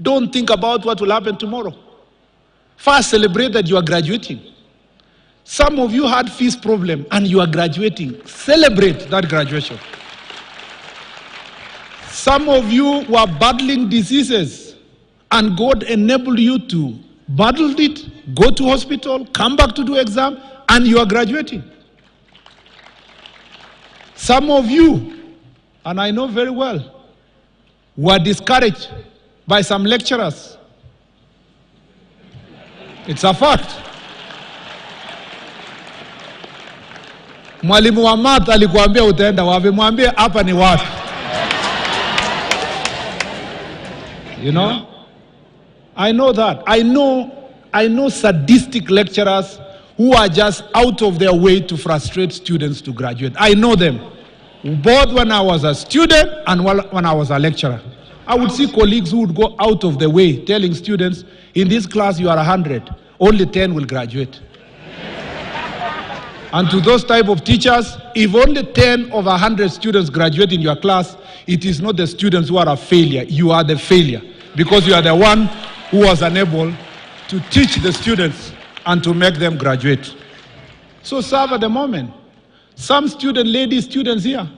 don't think about what will happen tomorrow. First, celebrate that you are graduating. Some of you had fees problem and you are graduating. Celebrate that graduation. Some of you were battling diseases and God enabled you to battle it, go to hospital, come back to do exam, and you are graduating. Some of you, and I know very well, were discouraged by some lecturers. It's a fact. Mwalimu wa math alikuambia utaenda wapi, mwambie hapa ni wapi. You know? I know that. I know sadistic lecturers who are just out of their way to frustrate students to graduate. I know them. Both when I was a student and when I was a lecturer. I would see colleagues who would go out of the way telling students, in this class you are 100, only 10 will graduate. And to those type of teachers, if only 10 of 100 students graduate in your class, it is not the students who are a failure, you are the failure. Because you are the one who was unable to teach the students and to make them graduate. So serve at the moment. Some lady students here,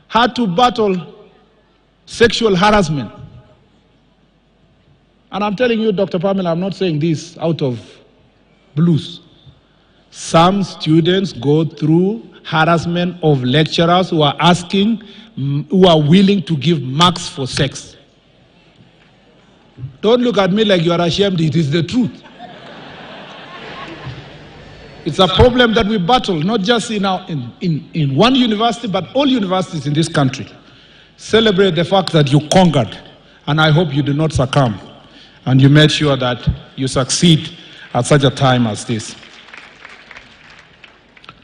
had to battle sexual harassment. And I'm telling you, Dr. Pamela, I'm not saying this out of blues. Some students go through harassment of lecturers who are willing to give marks for sex. Don't look at me like you are ashamed, it is the truth. It's a problem that we battle, not just in one university, but all universities in this country. Celebrate the fact that you conquered, and I hope you do not succumb, and you made sure that you succeed at such a time as this.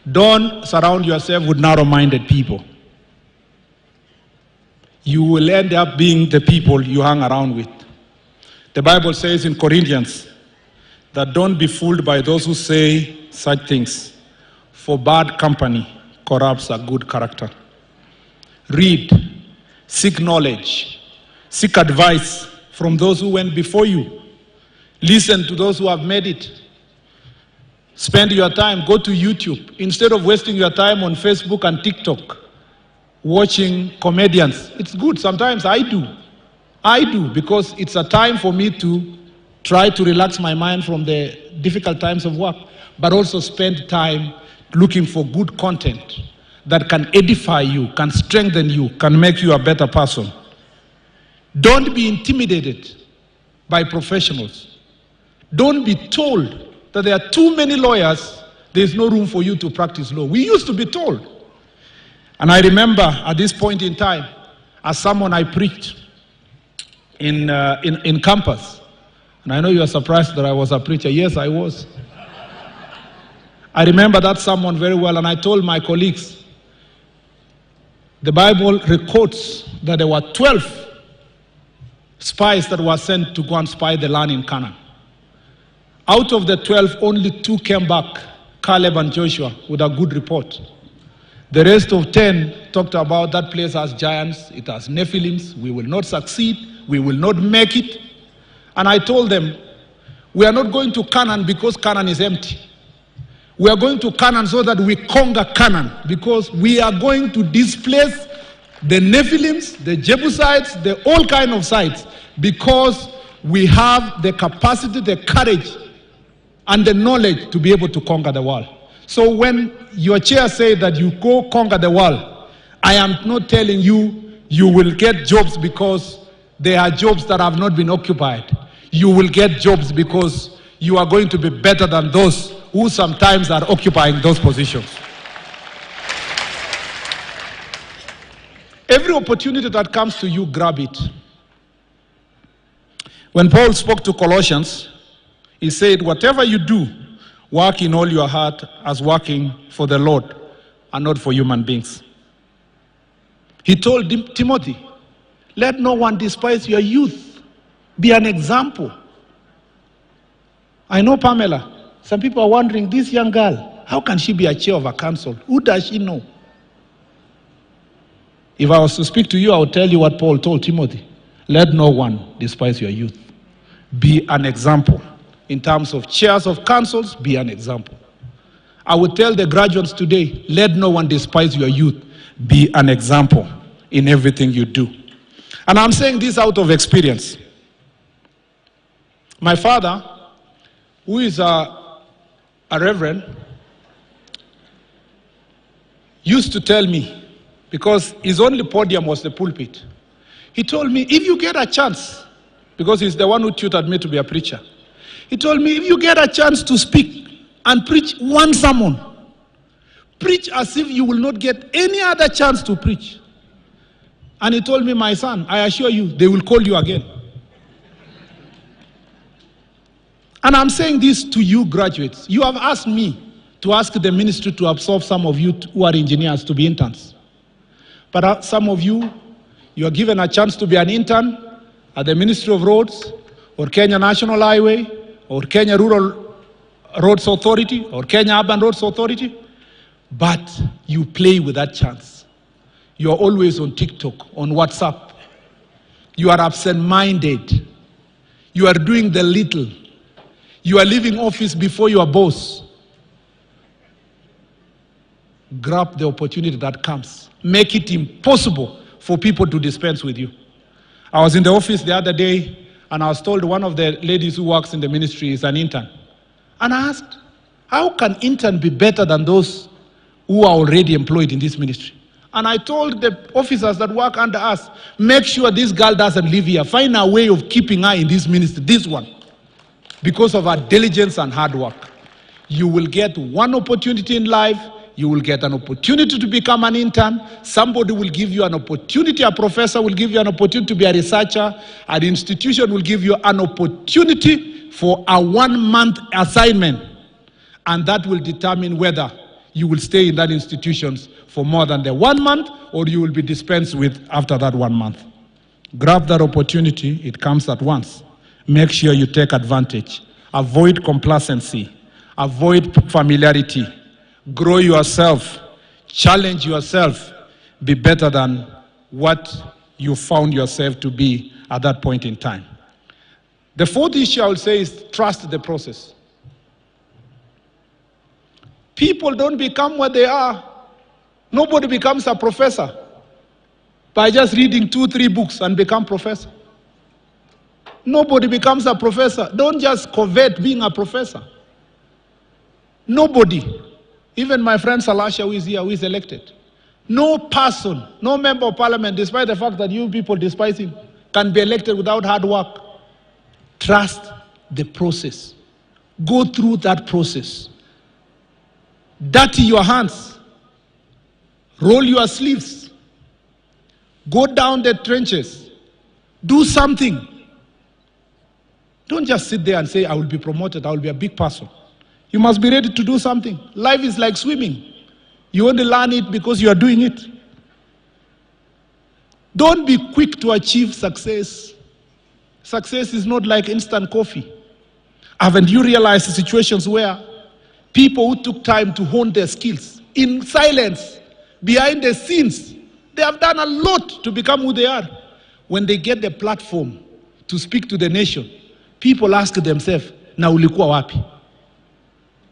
Don't surround yourself with narrow-minded people. You will end up being the people you hang around with. The Bible says in Corinthians that don't be fooled by those who say such things, for bad company corrupts a good character. Read, seek knowledge, seek advice from those who went before you. Listen to those who have made it. Spend your time, go to YouTube. Instead of wasting your time on Facebook and TikTok, watching comedians. It's good, sometimes I do. Because it's a time for me to try to relax my mind from the difficult times of work, but also spend time looking for good content that can edify you, can strengthen you, can make you a better person. Don't be intimidated by professionals. Don't be told that there are too many lawyers There's no room for you to practice law. We used to be told. And I remember at this point in time, as someone I preached in campus. And I know you are surprised that I was a preacher. Yes, I was. I remember that sermon very well, and I told my colleagues, the Bible records that there were 12 spies that were sent to go and spy the land in Canaan. Out of the 12, only 2 came back, Caleb and Joshua, with a good report. The rest of 10 talked about that place has giants, it has Nephilims, we will not succeed, we will not make it. And I told them, we are not going to Canaan because Canaan is empty. We are going to Canaan so that we conquer Canaan, because we are going to displace the Nephilims, the Jebusites, the all kind of sites, because we have the capacity, the courage, and the knowledge to be able to conquer the world. So when your chair says that you go conquer the world, I am not telling you you will get jobs because there are jobs that have not been occupied. You will get jobs because you are going to be better than those who sometimes are occupying those positions. Every opportunity that comes to you, grab it. When Paul spoke to Colossians, he said, whatever you do, work in all your heart as working for the Lord and not for human beings. He told Timothy, let no one despise your youth. Be an example. I know Pamela. Some people are wondering, this young girl, how can she be a chair of a council? Who does she know? If I was to speak to you, I would tell you what Paul told Timothy. Let no one despise your youth. Be an example. In terms of chairs of councils, be an example. I would tell the graduates today, let no one despise your youth. Be an example in everything you do. And I'm saying this out of experience. My father, who is a reverend, used to tell me, because his only podium was the pulpit, he told me, if you get a chance, because he's the one who tutored me to be a preacher, he told me, if you get a chance to speak and preach one sermon, preach as if you will not get any other chance to preach. And he told me, my son, I assure you, they will call you again. And I'm saying this to you graduates. You have asked me to ask the ministry to absorb some of you who are engineers to be interns. But some of you, you are given a chance to be an intern at the Ministry of Roads, or Kenya National Highway, or Kenya Rural Roads Authority, or Kenya Urban Roads Authority, but you play with that chance. You are always on TikTok, on WhatsApp. You are absent-minded. You are doing the little. You are leaving office before your boss. Grab the opportunity that comes. Make it impossible for people to dispense with you. I was in the office the other day, and I was told one of the ladies who works in the ministry is an intern. And I asked, how can intern be better than those who are already employed in this ministry? And I told the officers that work under us, make sure this girl doesn't live here. Find a way of keeping her in this ministry, this one, because of her diligence and hard work. You will get one opportunity in life. You will get an opportunity to become an intern. Somebody will give you an opportunity. A professor will give you an opportunity to be a researcher. An institution will give you an opportunity for a 1-month assignment. And that will determine whether you will stay in that institution for more than the 1 month, or you will be dispensed with after that 1 month. Grab that opportunity. It comes at once. Make sure you take advantage. Avoid complacency. Avoid familiarity. Grow yourself. Challenge yourself. Be better than what you found yourself to be at that point in time. The fourth issue I would say is trust the process. People don't become what they are. Nobody becomes a professor by just reading 2-3 books and become professor. Nobody becomes a professor. Don't just covet being a professor. Nobody. Even my friend Salasha, who is here, who is elected. No person, no member of parliament, despite the fact that you people despise him, can be elected without hard work. Trust the process. Go through that process. dirty your hands, roll your sleeves, go down the trenches, do something. Don't just sit there and say, I will be promoted, I will be a big person. You must be ready to do something. Life is like swimming. You only learn it because you are doing it. Don't be quick to achieve success. Success is not like instant coffee. Haven't you realized the situations where people who took time to hone their skills in silence, behind the scenes, they have done a lot to become who they are. When they get the platform to speak to the nation, people ask themselves, na ulikuwa wapi?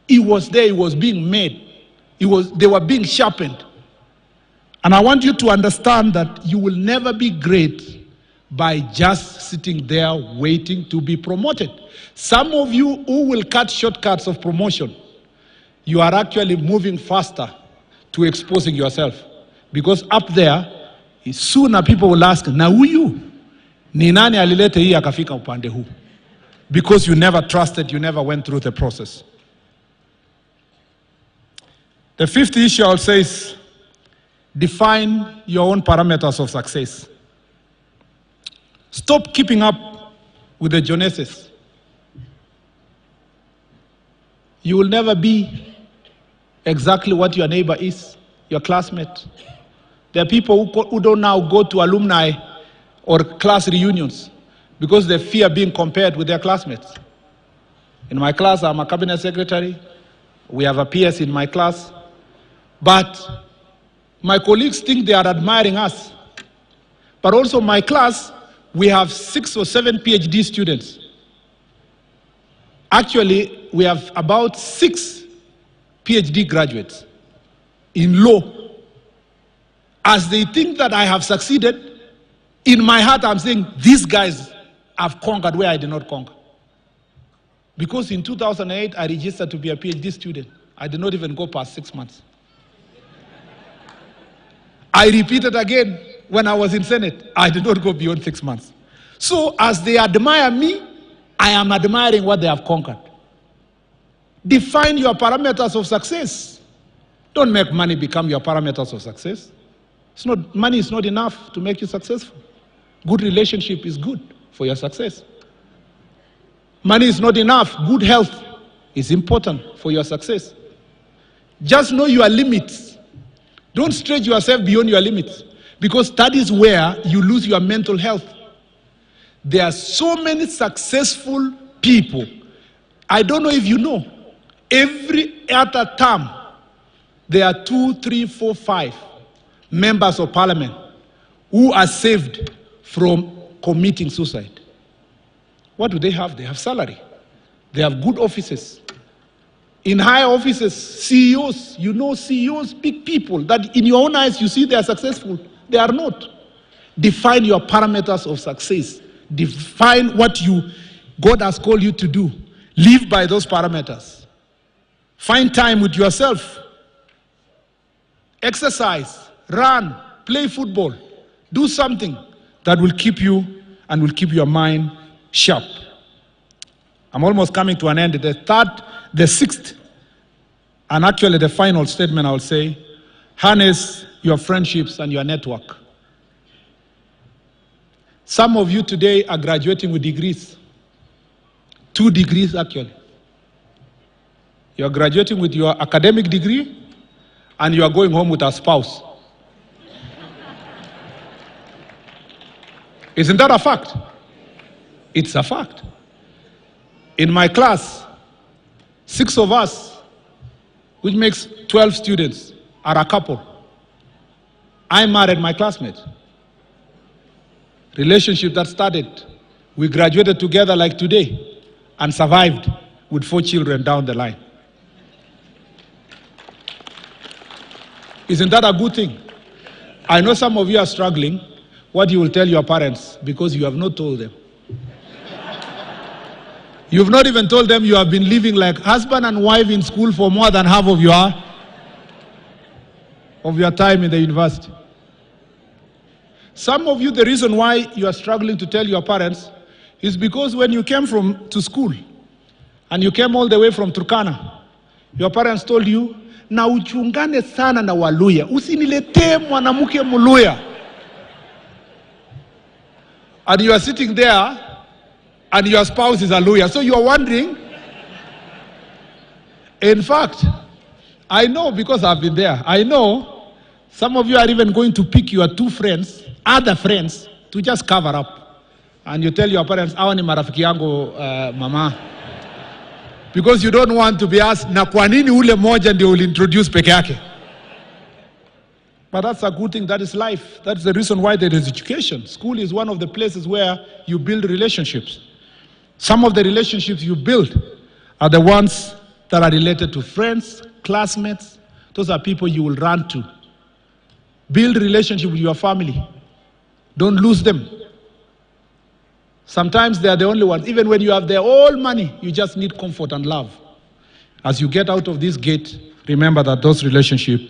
It was there, it was being made. They were being sharpened. And I want you to understand that you will never be great by just sitting there waiting to be promoted. Some of you who will cut shortcuts of promotion, you are actually moving faster to exposing yourself. Because up there, sooner people will ask, na huyu ni nani alilete hii akafika upande huu? Because you never trusted, you never went through the process. The fifth issue I'll say is define your own parameters of success. Stop keeping up with the Joneses. You will never be exactly what your neighbor is, your classmate. There are people who don't now go to alumni or class reunions because they fear being compared with their classmates. In my class, I'm a cabinet secretary. We have a PS in my class. But my colleagues think they are admiring us. But also my class, we have 6 or 7 PhD students. Actually, we have about 6 PhD graduates in law. As they think that I have succeeded, in my heart I'm saying, these guys have conquered where I did not conquer. Because in 2008, I registered to be a PhD student. I did not even go past 6 months. I repeated again when I was in Senate. I did not go beyond 6 months. So as they admire me, I am admiring what they have conquered. Define your parameters of success. Don't make money become your parameters of success. Money is not enough to make you successful. Good relationship is good for your success. Money is not enough. Good health is important for your success. Just know your limits. Don't stretch yourself beyond your limits, because that is where you lose your mental health. There are so many successful people. I don't know if you know, every other term, there are 2, 3, 4, 5 members of parliament who are saved from committing suicide. What do they have? They have salary. They have good offices. In higher offices, CEOs, you know CEOs, big people, that in your own eyes you see they are successful. They are not. Define your parameters of success. Define what God has called you to do. Live by those parameters. Find time with yourself. Exercise, run, play football. Do something that will keep you and will keep your mind sharp. I'm almost coming to an end. The sixth, and actually the final statement I'll say, harness your friendships and your network. Some of you today are graduating with degrees. 2 degrees actually. You are graduating with your academic degree and you are going home with a spouse. Isn't that a fact? It's a fact. In my class, 6 of us, which makes 12 students, are a couple. I married my classmate. Relationship that started, we graduated together like today and survived with 4 children down the line. Isn't that a good thing? I know some of you are struggling. What you will tell your parents because you have not told them. You've not even told them you have been living like husband and wife in school for more than half of your time in the university. Some of you, the reason why you are struggling to tell your parents is because when you came to school and you came all the way from Turkana, your parents told you, na uchungane sana na Waluya. Usiniletee mwanamke Mluya. And you are sitting there and your spouse is a Luya. So you are wondering. In fact, I know because I've been there. I know some of you are even going to pick your two friends, other friends, to just cover up. And you tell your parents, "Awa ni marafiki yangu mama." Because you don't want to be asked, "Na kwa nini ule moja ndio ulintroduce peke yake?" But that's a good thing. That is life. That's the reason why there is education. School is one of the places where you build relationships. Some of the relationships you build are the ones that are related to friends, classmates. Those are people you will run to. Build relationship with your family. Don't lose them. Sometimes they are the only ones. Even when you have their all money, you just need comfort and love. As you get out of this gate, remember that those relationships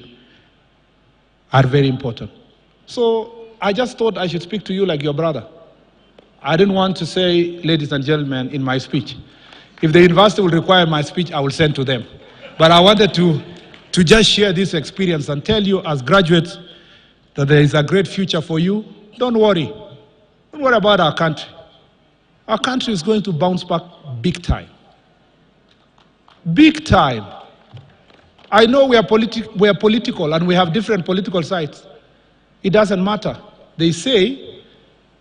are very important. So I just thought I should speak to you like your brother. I didn't want to say, ladies and gentlemen, in my speech. If the university will require my speech, I will send to them. But I wanted to just share this experience and tell you as graduates that there is a great future for you. Don't worry. Don't worry about our country. Our country is going to bounce back big time. Big time. I know we are political and we have different political sides. It doesn't matter. They say,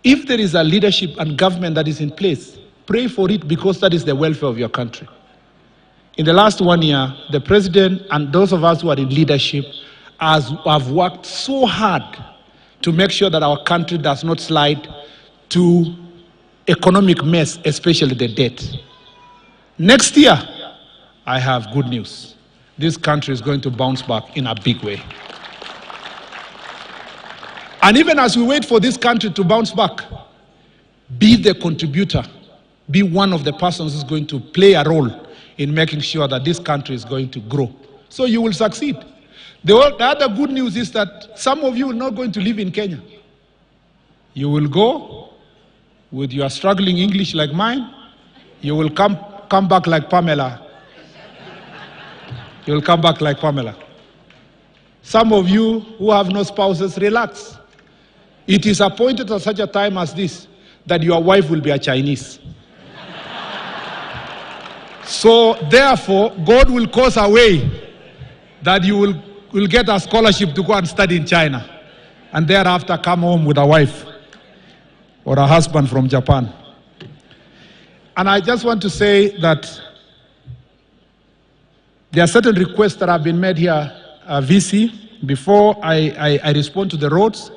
if there is a leadership and government that is in place, pray for it because that is the welfare of your country. In the last 1 year, the president and those of us who are in leadership have worked so hard to make sure that our country does not slide to economic mess, especially the debt. Next year, I have good news. This country is going to bounce back in a big way. And even as we wait for this country to bounce back, be the contributor, be one of the persons who's going to play a role in making sure that this country is going to grow. So you will succeed. The other good news is that some of you are not going to live in Kenya. You will go with your struggling English like mine. You will come back like Pamela. You will come back like Pamela. Some of you who have no spouses, relax. It is appointed at such a time as this that your wife will be a Chinese. So therefore, God will cause a way that you will get a scholarship to go and study in China, and thereafter come home with a wife or a husband from Japan. And I just want to say that there are certain requests that have been made here, VC. Before I respond to the roads,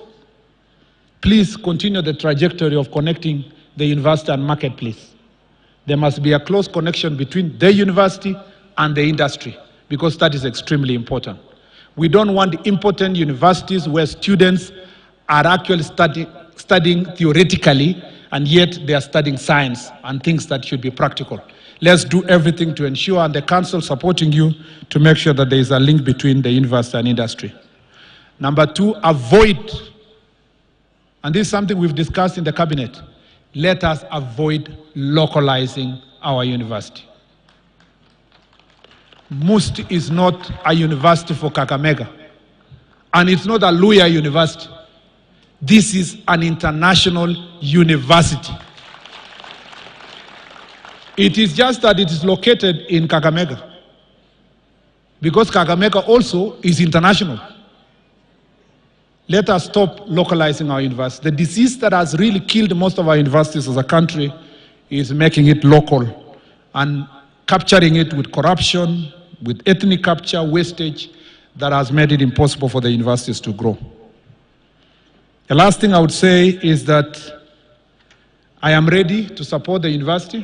please continue the trajectory of connecting the university and marketplace. There must be a close connection between the university and the industry, because that is extremely important. We don't want important universities where students are actually studying theoretically, and yet they are studying science and things that should be practical. Let's do everything to ensure, and the council supporting you, to make sure that there is a link between the university and industry. Number two, avoid, and this is something we've discussed in the cabinet, let us avoid localizing our university. MUST is not a university for Kakamega, and it's not a Luya university. This is an international university. It is just that it is located in Kakamega, because Kakamega also is international. Let us stop localizing our university. The disease that has really killed most of our universities as a country is making it local and capturing it with corruption, with ethnic capture, wastage, that has made it impossible for the universities to grow. The last thing I would say is that I am ready to support the university.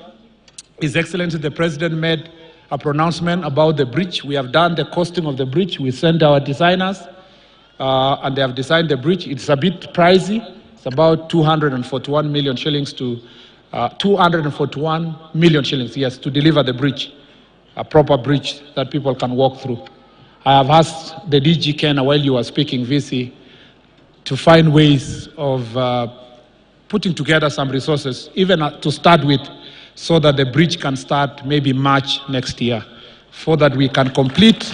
His Excellency the President made a pronouncement about the bridge. We have done the costing of the bridge. We sent our designers, and they have designed the bridge. It's a bit pricey. It's about 241 million shillings to 241 million shillings, yes, to deliver the bridge, a proper bridge that people can walk through. I have asked the DG Kenya, while you were speaking, VC, to find ways of putting together some resources, even to start with, so that the bridge can start maybe March next year, so that we can complete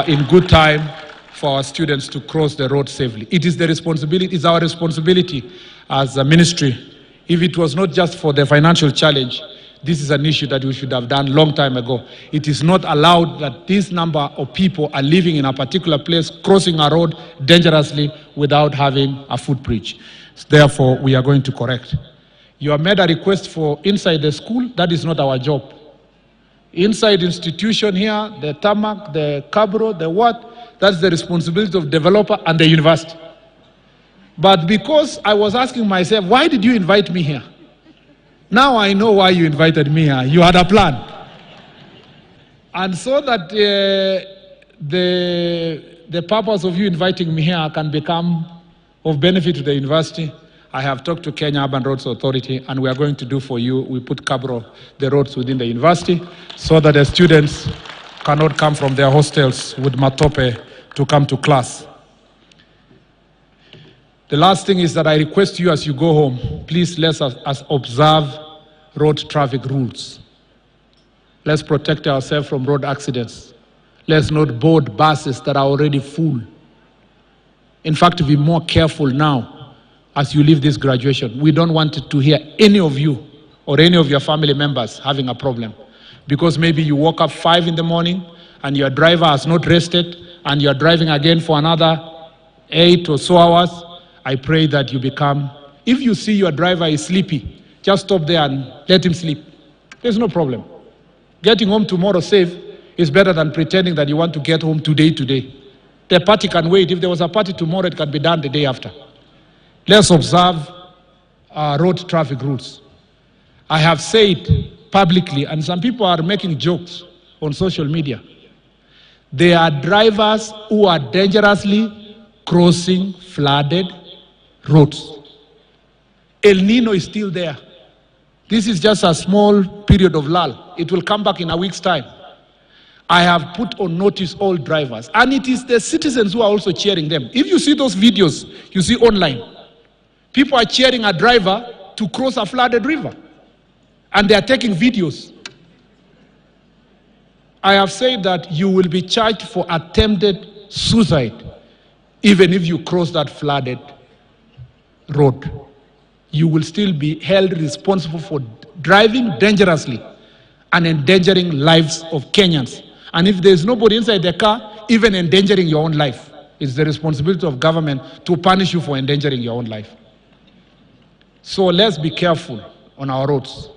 in good time for our students to cross the road safely. It is our responsibility as a ministry. If it was not just for the financial challenge, this is an issue that we should have done long time ago. It is not allowed that this number of people are living in a particular place, crossing a road dangerously without having a footbridge. Therefore, we are going to correct. You have made a request for inside the school. That is not our job. Inside institution here, the tarmac, the cabro, the what, that's the responsibility of developer and the university. But because I was asking myself, why did you invite me here? Now I know why you invited me here. You had a plan. And so that the purpose of you inviting me here can become of benefit to the university, I have talked to Kenya Urban Roads Authority, and we are going to do for you, we put cabro the roads within the university so that the students cannot come from their hostels with matope to come to class. The last thing is that I request you as you go home, please let us observe road traffic rules. Let's protect ourselves from road accidents. Let's not board buses that are already full. In fact, be more careful now as you leave this graduation. We don't want to hear any of you or any of your family members having a problem. Because maybe you woke up 5 in the morning and your driver has not rested and you're driving again for another 8 or so hours. I pray that you become, if you see your driver is sleepy, just stop there and let him sleep. There's no problem. Getting home tomorrow safe is better than pretending that you want to get home today. The party can wait. If there was a party tomorrow, it can be done the day after. Let's observe road traffic rules. I have said publicly, and some people are making jokes on social media, there are drivers who are dangerously crossing flooded roads. El Nino is still there. This is just a small period of lull. It will come back in a week's time. I have put on notice all drivers, and it is the citizens who are also cheering them. If you see those videos you see online, people are cheering a driver to cross a flooded river, and they are taking videos. I have said that you will be charged for attempted suicide even if you cross that flooded road. You will still be held responsible for driving dangerously and endangering lives of Kenyans. And if there's nobody inside the car, even endangering your own life, it's the responsibility of government to punish you for endangering your own life. So let's be careful on our roads.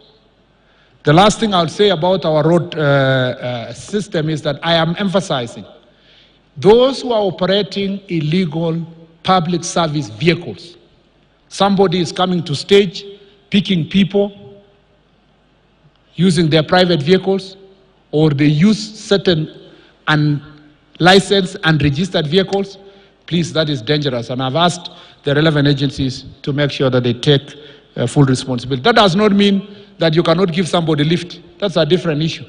The last thing I'll say about our road system is that I am emphasizing those who are operating illegal public service vehicles. Somebody is coming to stage, picking people, using their private vehicles, or they use certain unlicensed and registered vehicles. Please, that is dangerous. And I've asked the relevant agencies to make sure that they take full responsibility. That does not mean that you cannot give somebody lift. That's a different issue.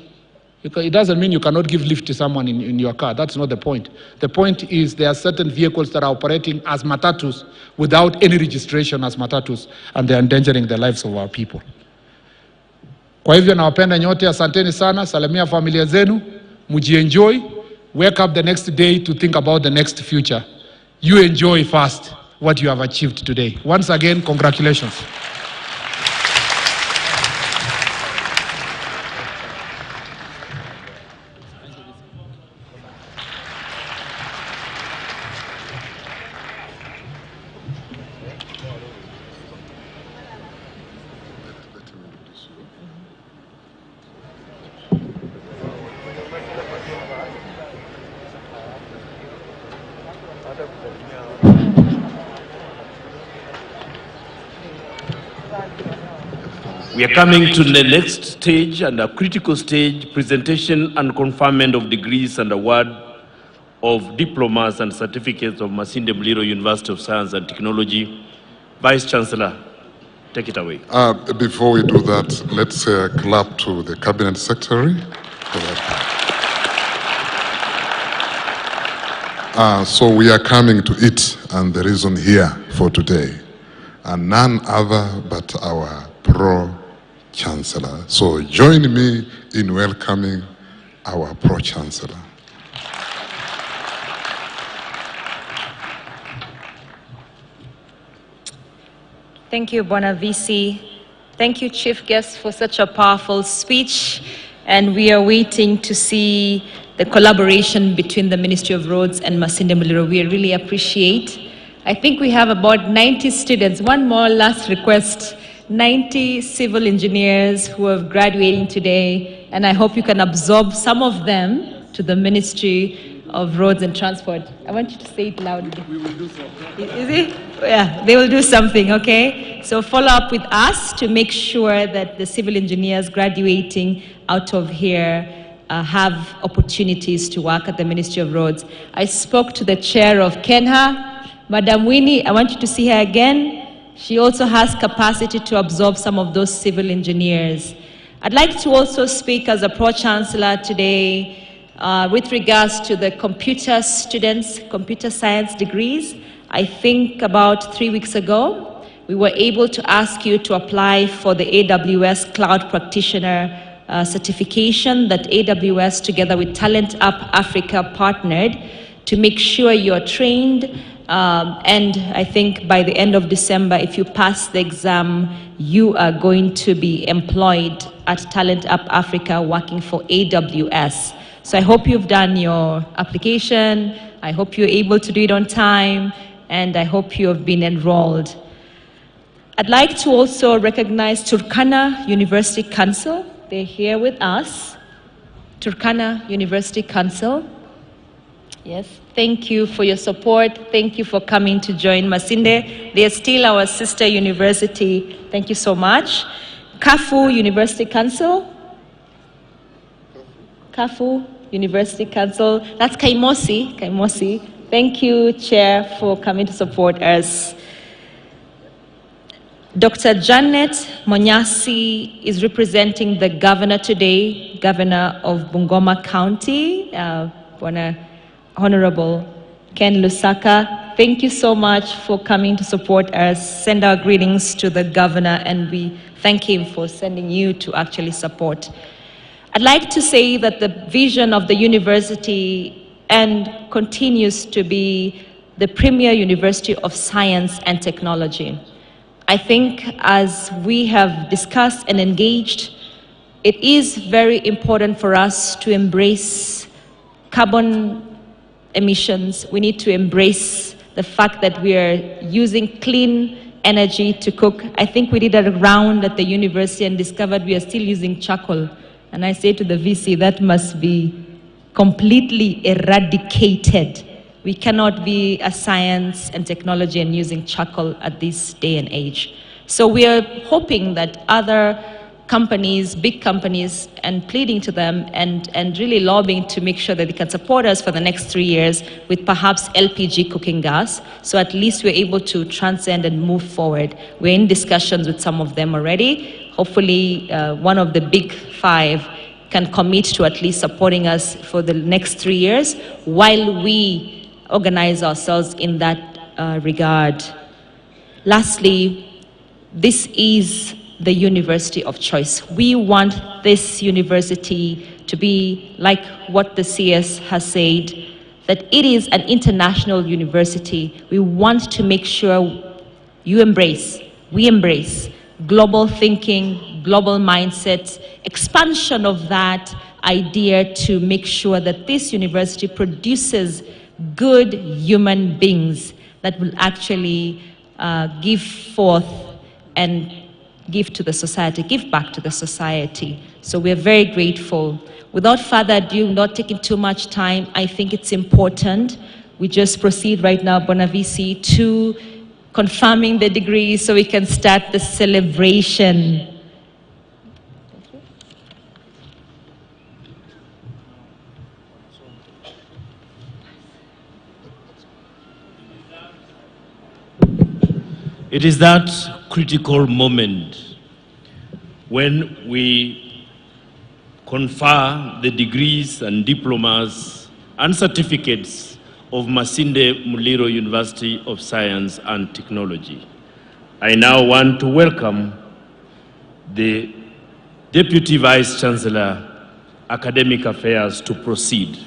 It doesn't mean you cannot give lift to someone in your car. That's not the point. The point is there are certain vehicles that are operating as matatus without any registration as matatus, and they're endangering the lives of our people. Kwa hivyo nawapenda nyote, asanteni sana, salamia familia zenu, mujienjoy, wake up the next day to think about the next future. You enjoy first what you have achieved today. Once again, congratulations. We are coming to the next stage and a critical stage, presentation and conferment of degrees and award of diplomas and certificates of Masinde Muliro University of Science and Technology. Vice-Chancellor, take it away. Before we do that, let's say a clap to the Cabinet Secretary. So we are coming to it, and the reason here for today, and none other but our Pro-chancellor. So join me in welcoming our Pro-chancellor. Thank you, Bwana VC. Thank you, Chief Guest, for such a powerful speech. And we are waiting to see the collaboration between the Ministry of Roads and Masinde Muliro. We really appreciate. I think we have about 90 students. One more last request. 90 civil engineers who are graduating today, and I hope you can absorb some of them to the Ministry of Roads and Transport. I want you to say it loudly. We will do something. Is it? Yeah, they will do something, okay? So follow up with us to make sure that the civil engineers graduating out of here have opportunities to work at the Ministry of Roads. I spoke to the chair of KENHA, Madam Winnie. I want you to see her again. She also has capacity to absorb some of those civil engineers. I'd like to also speak as a Pro-chancellor today with regards to the computer students, computer science degrees. I think about 3 weeks ago, we were able to ask you to apply for the AWS Cloud Practitioner certification that AWS together with Talent Up Africa partnered to make sure you're trained. And I think by the end of December, if you pass the exam, you are going to be employed at Talent Up Africa working for AWS. So I hope you've done your application. I hope you're able to do it on time. And I hope you have been enrolled. I'd like to also recognize Turkana University Council. They're here with us. Turkana University Council. Yes, thank you for your support. Thank you for coming to join Masinde. They are still our sister university. Thank you so much. Kafu University Council. Kafu University Council. That's Kaimosi. Kaimosi. Thank you, Chair, for coming to support us. Dr. Janet Monyasi is representing the governor today, Governor of Bungoma County, Honorable Ken Lusaka. Thank you so much for coming to support us. Send our greetings to the governor, and we thank him for sending you to actually support. I'd like to say that the vision of the university and continues to be the premier university of science and technology. I think as we have discussed and engaged, it is very important for us to embrace carbon emissions. We need to embrace the fact that we are using clean energy to cook. I think we did a round at the university and discovered we are still using charcoal. And I say to the VC, that must be completely eradicated. We cannot be a science and technology and using charcoal at this day and age. So we are hoping that other companies, big companies, and pleading to them and really lobbying to make sure that they can support us for the next 3 years with perhaps LPG cooking gas. So at least we're able to transcend and move forward. We're in discussions with some of them already. Hopefully one of the big 5 can commit to at least supporting us for the next 3 years while we organize ourselves in that regard. Lastly, this is the university of choice. We want this university to be like what the CS has said, that it is an international university. We want to make sure we embrace global thinking, global mindset, expansion of that idea to make sure that this university produces good human beings that will actually give forth and give to the society, give back to the society. So we're very grateful. Without further ado, not taking too much time, I think it's important we just proceed right now, Bonavisi, to confirming the degree so we can start the celebration. It is that critical moment when we confer the degrees and diplomas and certificates of Masinde Muliro University of Science and Technology. I now want to welcome the Deputy Vice Chancellor, Academic Affairs, to proceed.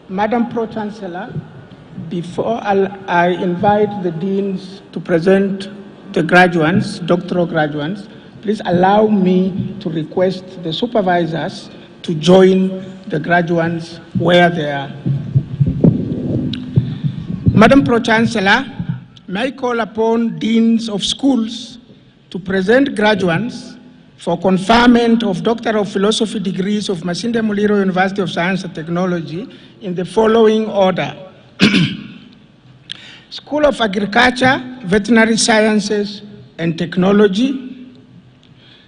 Madam Pro-Chancellor, Before I invite the deans to present the graduates, doctoral graduates, please allow me to request the supervisors to join the graduates where they are. Madam Pro-Chancellor, may I call upon deans of schools to present graduates for conferment of Doctor of Philosophy degrees of Masinde Muliro University of Science and Technology in the following order. School of Agriculture, Veterinary Sciences and Technology,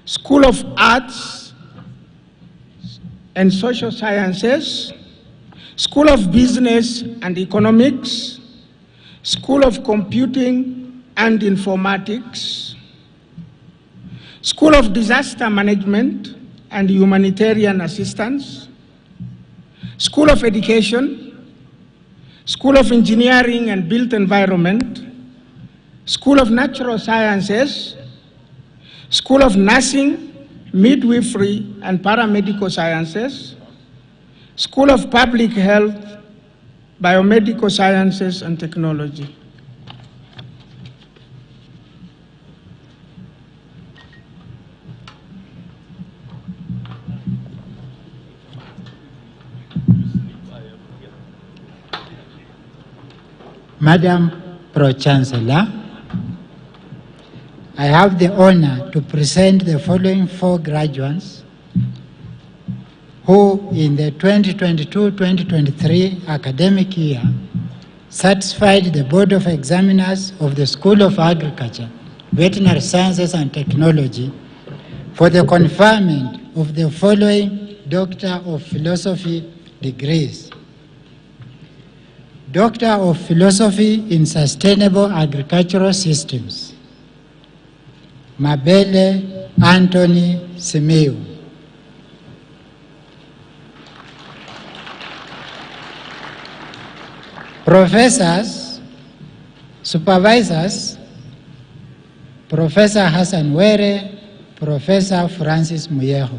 School of Arts and Social Sciences, School of Business and Economics, School of Computing and Informatics, School of Disaster Management and Humanitarian Assistance, School of Education, School of Engineering and Built Environment, School of Natural Sciences, School of Nursing, Midwifery and Paramedical Sciences, School of Public Health, Biomedical Sciences and Technology. Madam Pro-Chancellor, I have the honor to present the following 4 graduates who in the 2022-2023 academic year satisfied the Board of Examiners of the School of Agriculture, Veterinary Sciences and Technology for the conferment of the following Doctor of Philosophy degrees. Doctor of Philosophy in Sustainable Agricultural Systems, Mabele Anthony Simiu. Professors, Supervisors, Professor Hassan Were, Professor Francis Muyeho.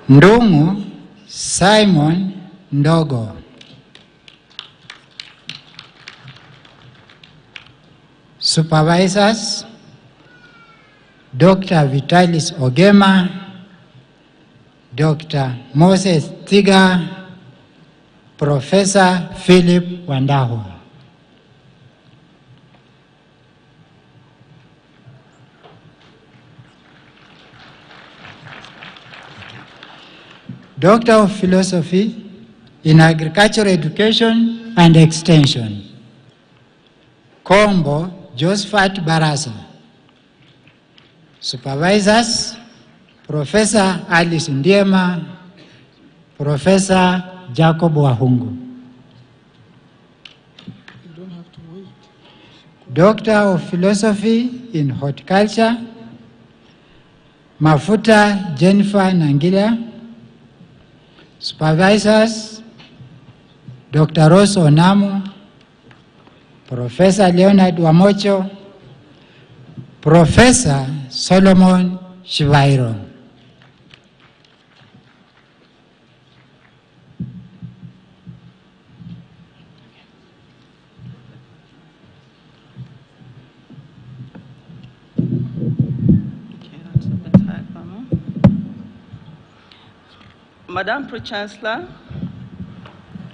Ndungu Simon Ndogo. Supervisors, Dr. Vitalis Ogema, Dr. Moses Tiga, Professor Philip Wandahu. Doctor of Philosophy in Agricultural Education and Extension, Kombo Josephat Barasa. Supervisors, Professor Alice Ndiema, Professor Jacob Wahungu. Doctor of Philosophy in Horticulture, Mafuta Jennifer Nangila. Supervisors, Dr. Rose Onamu, Professor Leonard Wamocho, Professor Solomon Shivairo. Madam Pro-Chancellor,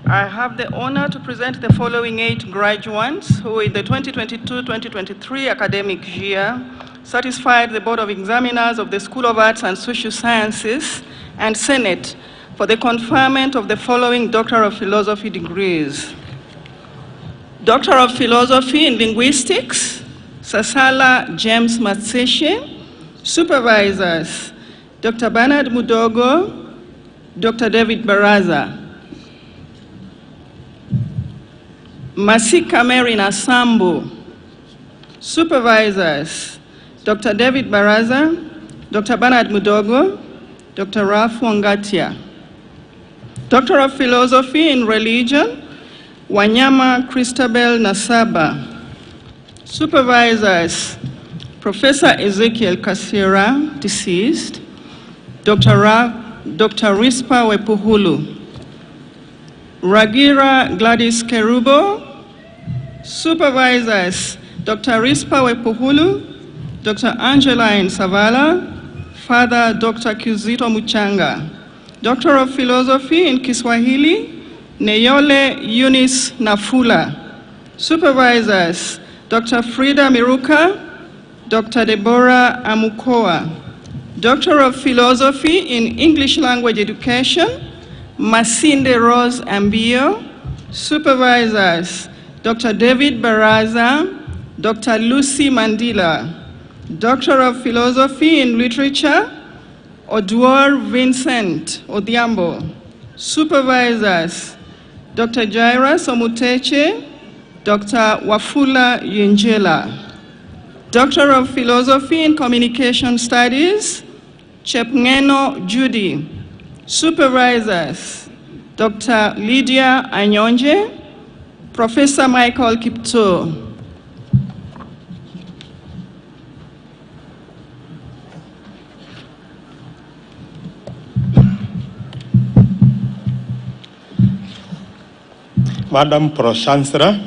I have the honor to present the following 8 graduates who in the 2022-2023 academic year satisfied the Board of Examiners of the School of Arts and Social Sciences and Senate for the conferment of the following Doctor of Philosophy degrees. Doctor of Philosophy in Linguistics, Sasala James Matseshe. Supervisors, Dr. Bernard Mudogo, Dr. David Baraza. Masika Mary Nasambu, Supervisors, Dr. David Baraza, Dr. Bernard Mudogo, Dr. Ralph Wangatia. Doctor of Philosophy in Religion, Wanyama Christabel Nasaba. Supervisors, Professor Ezekiel Kasira, deceased, Dr. Rispa Wepuhulu. Ragira Gladys Kerubo. Supervisors, Dr. Rispa Wepuhulu, Dr. Angeline Savala, Father Dr. Kizito Muchanga. Doctor of Philosophy in Kiswahili, Neyole Eunice Nafula. Supervisors, Dr. Frida Miruka, Dr. Deborah Amukoa. Doctor of Philosophy in English Language Education, Masinde Rose Ambio. Supervisors, Dr. David Baraza, Dr. Lucy Mandila. Doctor of Philosophy in Literature, Oduor Vincent Odhiambo. Supervisors, Dr. Jaira Somuteche, Dr. Wafula Yunjela. Doctor of Philosophy in Communication Studies, Chepngeno Judy. Supervisors, Dr. Lydia Anyonje, Professor Michael Kipto. Madam Pro-chancellor,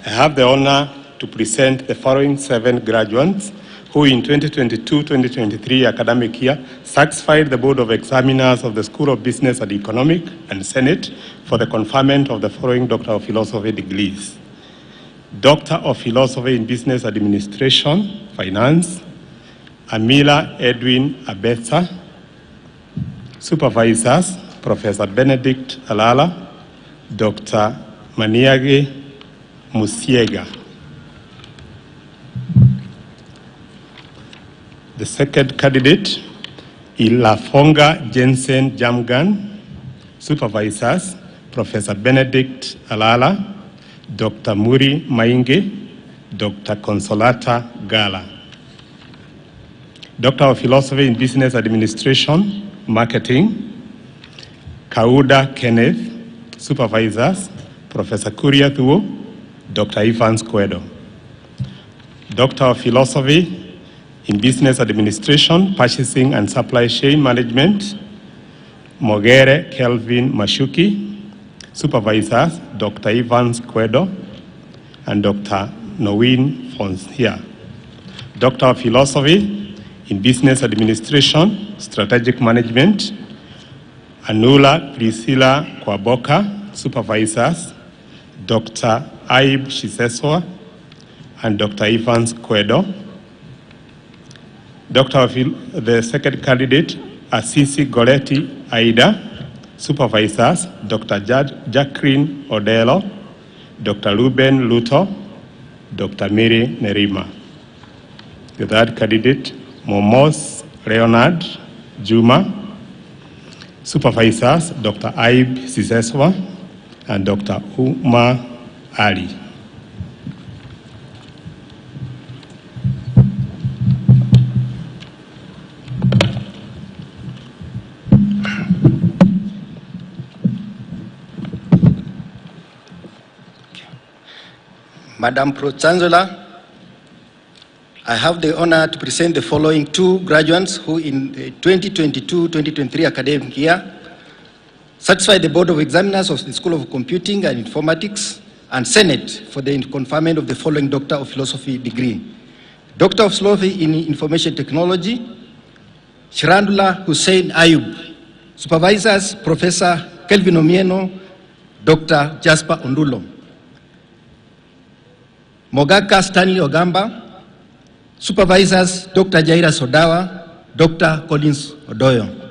I have the honor to present the following 7 graduates who in 2022-2023 academic year satisfied the Board of Examiners of the School of Business and Economic and Senate for the conferment of the following Doctor of Philosophy degrees. Doctor of Philosophy in Business Administration, Finance, Amila Edwin Abetsa. Supervisors, Professor Benedict Alala, Dr. Maniage Musiega. The second candidate, Ilafonga Jensen Jamgan. Supervisors, Professor Benedict Alala, Dr. Muri Mainge, Dr. Consolata Gala. Doctor of Philosophy in Business Administration, Marketing, Kauda Kenneth. Supervisors, Professor Kuria Thuo, Dr. Evans Kwedo. Doctor of Philosophy in Business Administration, Purchasing and Supply Chain Management, Mogere Kelvin Mashuki. Supervisors, Dr. Evans Kwedo and Dr. Nowin Fonsia. Doctor of Philosophy in Business Administration, Strategic Management, Anula Priscilla Kwaboka. Supervisors, Dr. Aib Shiseswa and Dr. Evans Kwedo. Doctor of the second candidate, Asisi Goretti Aida. Supervisors, Dr. Jacqueline Odelo, Dr. Ruben Luto, Dr. Mary Nerima. The third candidate, Momos Leonard Juma. Supervisors, Dr. Aib Siseswa and Dr. Uma Ali. Madam Pro-chancellor, I have the honor to present the following 2 graduates who in the 2022-2023 academic year satisfied the Board of Examiners of the School of Computing and Informatics and Senate for the conferment of the following Doctor of Philosophy degree. Doctor of Philosophy in Information Technology, Shirandula Hussein Ayub. Supervisors, Professor Kelvin Omieno, Dr. Jasper Ondulo. Mogaka Stanley Ogamba. Supervisors, Dr. Jaira Sodawa, Dr. Collins Odoyo.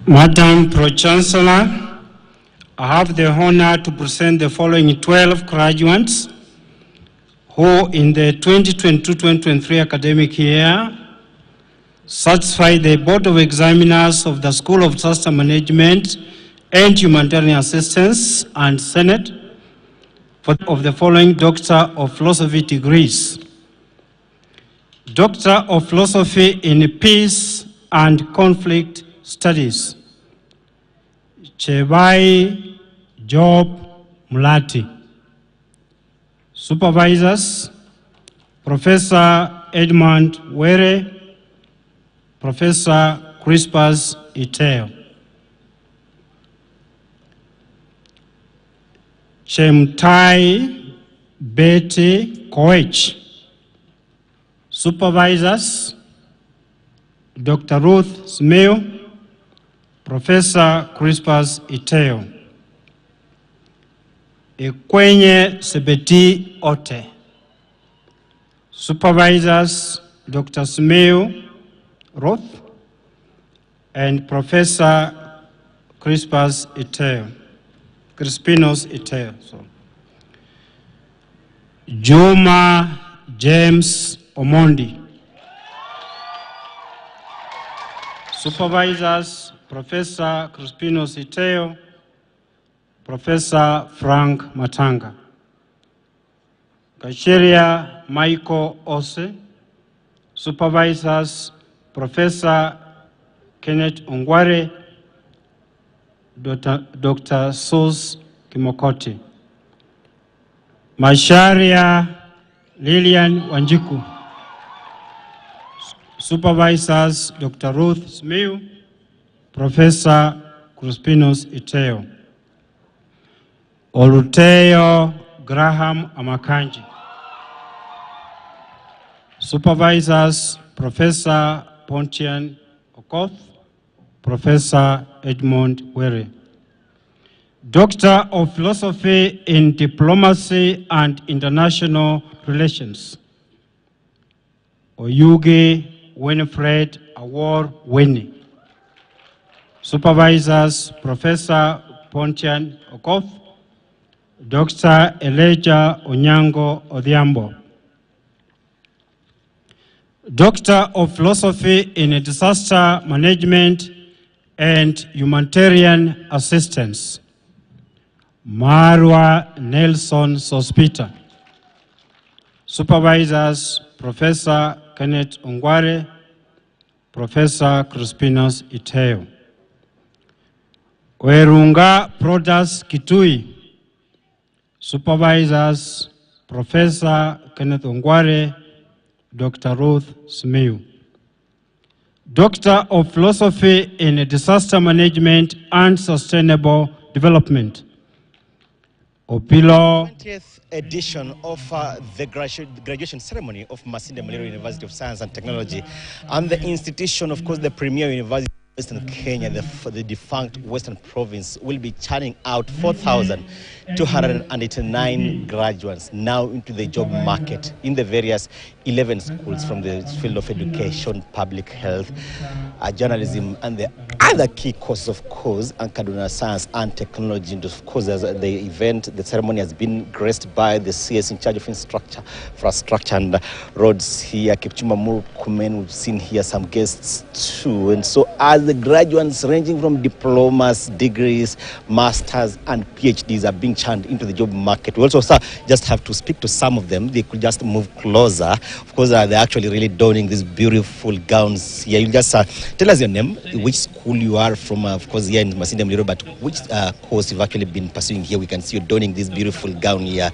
Madam Pro-chancellor, I have the honor to present the following 12 graduates who in the 2022-2023 academic year satisfy the Board of Examiners of the School of Disaster Management and Humanitarian Assistance and Senate of the following Doctor of Philosophy degrees. Doctor of Philosophy in Peace and Conflict Studies, Chebai Job Mulati. Supervisors, Professor Edmund Were, Professor Crispus Iteo. Chemtai Betty Koech. Supervisors, Dr. Ruth Smeo, Professor Crispus Iteo. Ekwenye Sebeti Ote. Supervisors, Dr. Smeo Roth and Professor Crispinos Iteo. Juma James Omondi. Supervisors, Professor Crispinos Iteo, Professor Frank Matanga. Kasheria Michael Ose. Supervisors, Professor Kenneth Ongware, Dr. Sos Kimokoti. Masharia Lilian Wanjiku. Supervisors, Dr. Ruth Smeu, Professor Crispinos Iteo. Oluteo Graham Amakanji. Supervisors, Professor Pontian Okoth, Professor Edmund Were. Doctor of Philosophy in Diplomacy and International Relations, Oyugi Winifred Award Winnie. Supervisors, Professor Pontian Okoth, Dr. Elijah Onyango Odhiambo. Doctor of Philosophy in Disaster Management and Humanitarian Assistance, Marwa Nelson Sospita. Supervisors, Professor Kenneth Ongware, Professor Crispinos Iteo. Werunga Prodas Kitui. Supervisors, Professor Kenneth Ongware, Dr. Ruth Smeu. Doctor of Philosophy in Disaster Management and Sustainable Development, Opilo. 20th edition of the graduation ceremony of Masinde Muliro University of Science and Technology, and the institution, of course, the premier university in Western Kenya, the defunct Western Province, will be churning out 4,289 graduates now into the job market in the various 11 schools from the field of education, public health, journalism, and the other key courses, of course, and Kaduna Science and Technology. And of course, the ceremony has been graced by the CS in charge of infrastructure and roads here, Kipchumba Murkomen. We've seen here some guests too. And so as the graduates ranging from diplomas, degrees, masters, and PhDs are being churned into the job market, we also just have to speak to some of them. They could just move closer. Of course, they're actually really donning these beautiful gowns here. You just tell us your name, which school you are from, of course, here in Masinde Muliro, but which course you've actually been pursuing here. We can see you donning this beautiful gown here.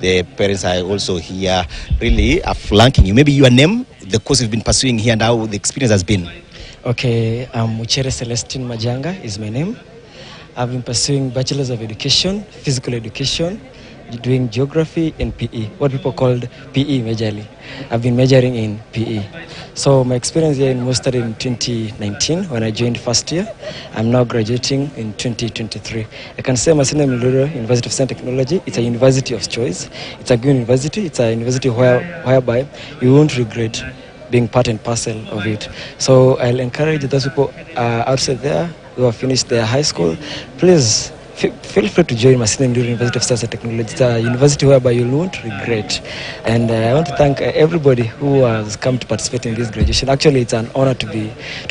The parents are also here, really flanking you. Maybe your name, the course you've been pursuing here, and how the experience has been. Okay, Muchere Celestine Majanga is my name. I've been pursuing Bachelor's of Education, Physical Education, doing Geography and PE, what people called PE majorly. I've been majoring in PE. So my experience here was started in 2019 when I joined first year. I'm now graduating in 2023. I can say Masinde Muliro University of Science and Technology, it's a university of choice. It's a good university. It's a university whereby you won't regret being part and parcel of it. So I'll encourage those people outside there who have finished their high school, please feel free to join Masinde Muliro University of Science and Technology. It's a university whereby you won't regret. And I want to thank everybody who has come to participate in this graduation. Actually, it's an honor to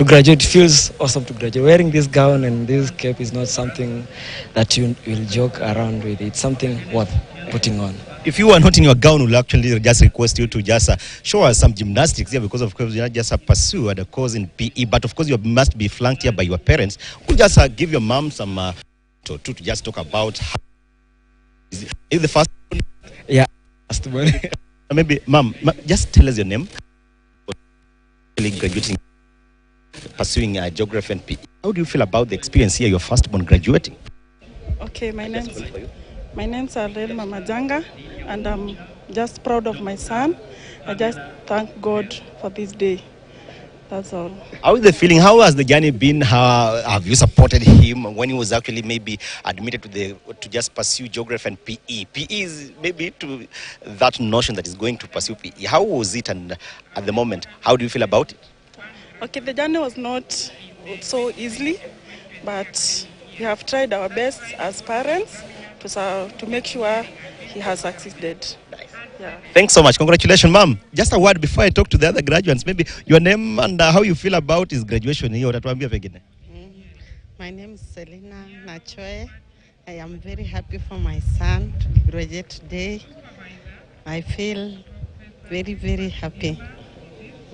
graduate. It feels awesome to graduate. Wearing this gown and this cape is not something that you will joke around with. It's something worth putting on. If you are not in your gown, we'll actually just request you to just show us some gymnastics here, because of course you not just pursue the course in PE, but of course you must be flanked here by your parents. We'll just give your mom some to just talk about how is the first one? Yeah, first one. Maybe mom, just tell us your name. Graduating, pursuing geography and PE. How do you feel about the experience here, your firstborn graduating? Okay, my name's Arlene Mamajanga, and I'm just proud of my son. I just thank God for this day. That's all. How is the feeling? How has the journey been? How have you supported him when he was actually maybe admitted to just pursue geography and PE? PE is maybe to that notion that he's going to pursue PE. How was it, and at the moment, how do you feel about it? Okay, the journey was not so easy, but we have tried our best as parents to make sure he has succeeded. Nice. Yeah. Thanks so much. Congratulations, ma'am. Just a word before I talk to the other graduates. Maybe your name and how you feel about his graduation here. My name is Selina Nachoe. I am very happy for my son to graduate today. I feel very, very happy.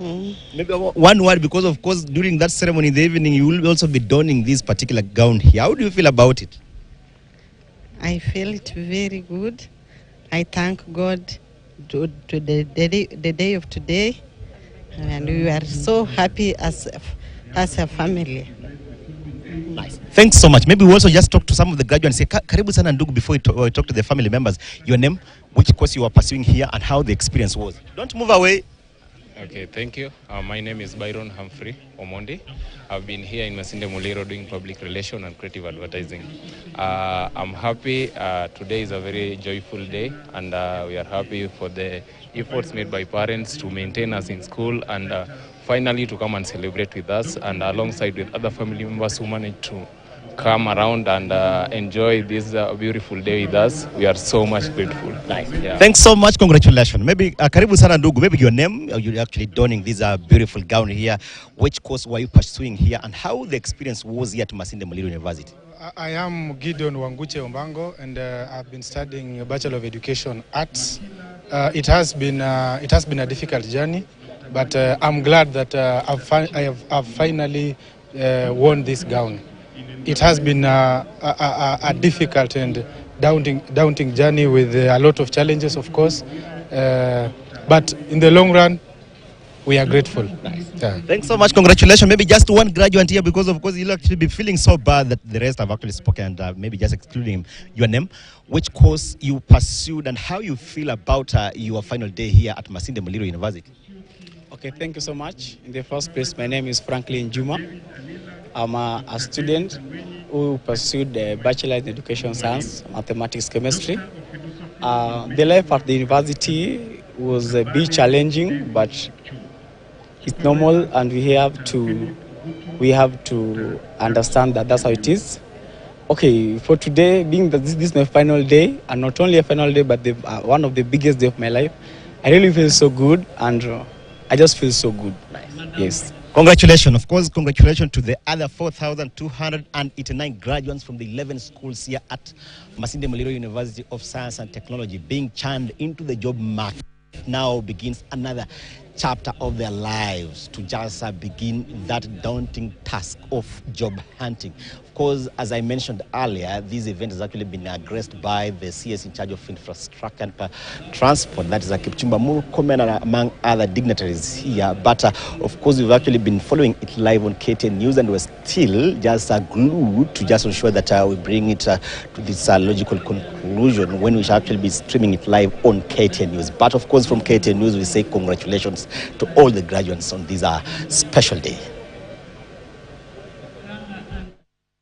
Maybe one word, because of course during that ceremony in the evening you will also be donning this particular gown here. How do you feel about it? I feel it very good. I thank God to the day of today, and we are so happy as a family. Nice. Thanks so much. Maybe we also just talk to some of the graduates and say, Karibu sana ndugu, before we talk to the family members. Your name, which course you are pursuing here, and how the experience was. Don't move away. Okay, thank you. My name is Byron Humphrey Omondi. I've been here in Masinde Muliro doing public relations and creative advertising. I'm happy. Today is a very joyful day, and we are happy for the efforts made by parents to maintain us in school and finally to come and celebrate with us, and alongside with other family members who managed to come around and enjoy this beautiful day with us. We are so much grateful. Nice. Yeah. Thanks so much. Congratulations. Maybe karibu sana ndugu. Maybe your name, you're actually donning this beautiful gown here. Which course were you pursuing here, and how the experience was here at Masinde Muliro University? I am Gideon Wanguche Ombango, and I've been studying a Bachelor of Education Arts. It has been a difficult journey, but I'm glad that I've finally worn this gown. It has been a difficult and daunting journey with a lot of challenges, of course, but in the long run, we are grateful. Nice. Yeah. Thanks so much. Congratulations. Maybe just one graduate here, because of course you'll actually be feeling so bad that the rest have actually spoken, and maybe just excluding him. Your name, which course you pursued, and how you feel about your final day here at Masinde Muliro University? Okay, thank you so much. In the first place, my name is Franklin Juma. I'm a student who pursued a Bachelor in Education Science, Mathematics, Chemistry. The life at the university was a bit challenging, but it's normal, and we have to understand that that's how it is. Okay, for today, being that this is my final day, and not only a final day, but one of the biggest days of my life, I really feel so good, and I just feel so good. Nice. Yes. Congratulations, of course, congratulations to the other 4,289 graduates from the 11 schools here at Masinde Muliro University of Science and Technology being churned into the job market. Now begins another chapter of their lives to just begin that daunting task of job hunting. Of course, as I mentioned earlier, this event has actually been graced by the CS in charge of infrastructure and transport, that is Kipchumba Murkomen, among other dignitaries here. But of course, we've actually been following it live on KTN News, and we're still just glued to just ensure that we bring it to this logical conclusion when we shall actually be streaming it live on KTN News. But of course, from KTN News, we say congratulations to all the graduates on this special day.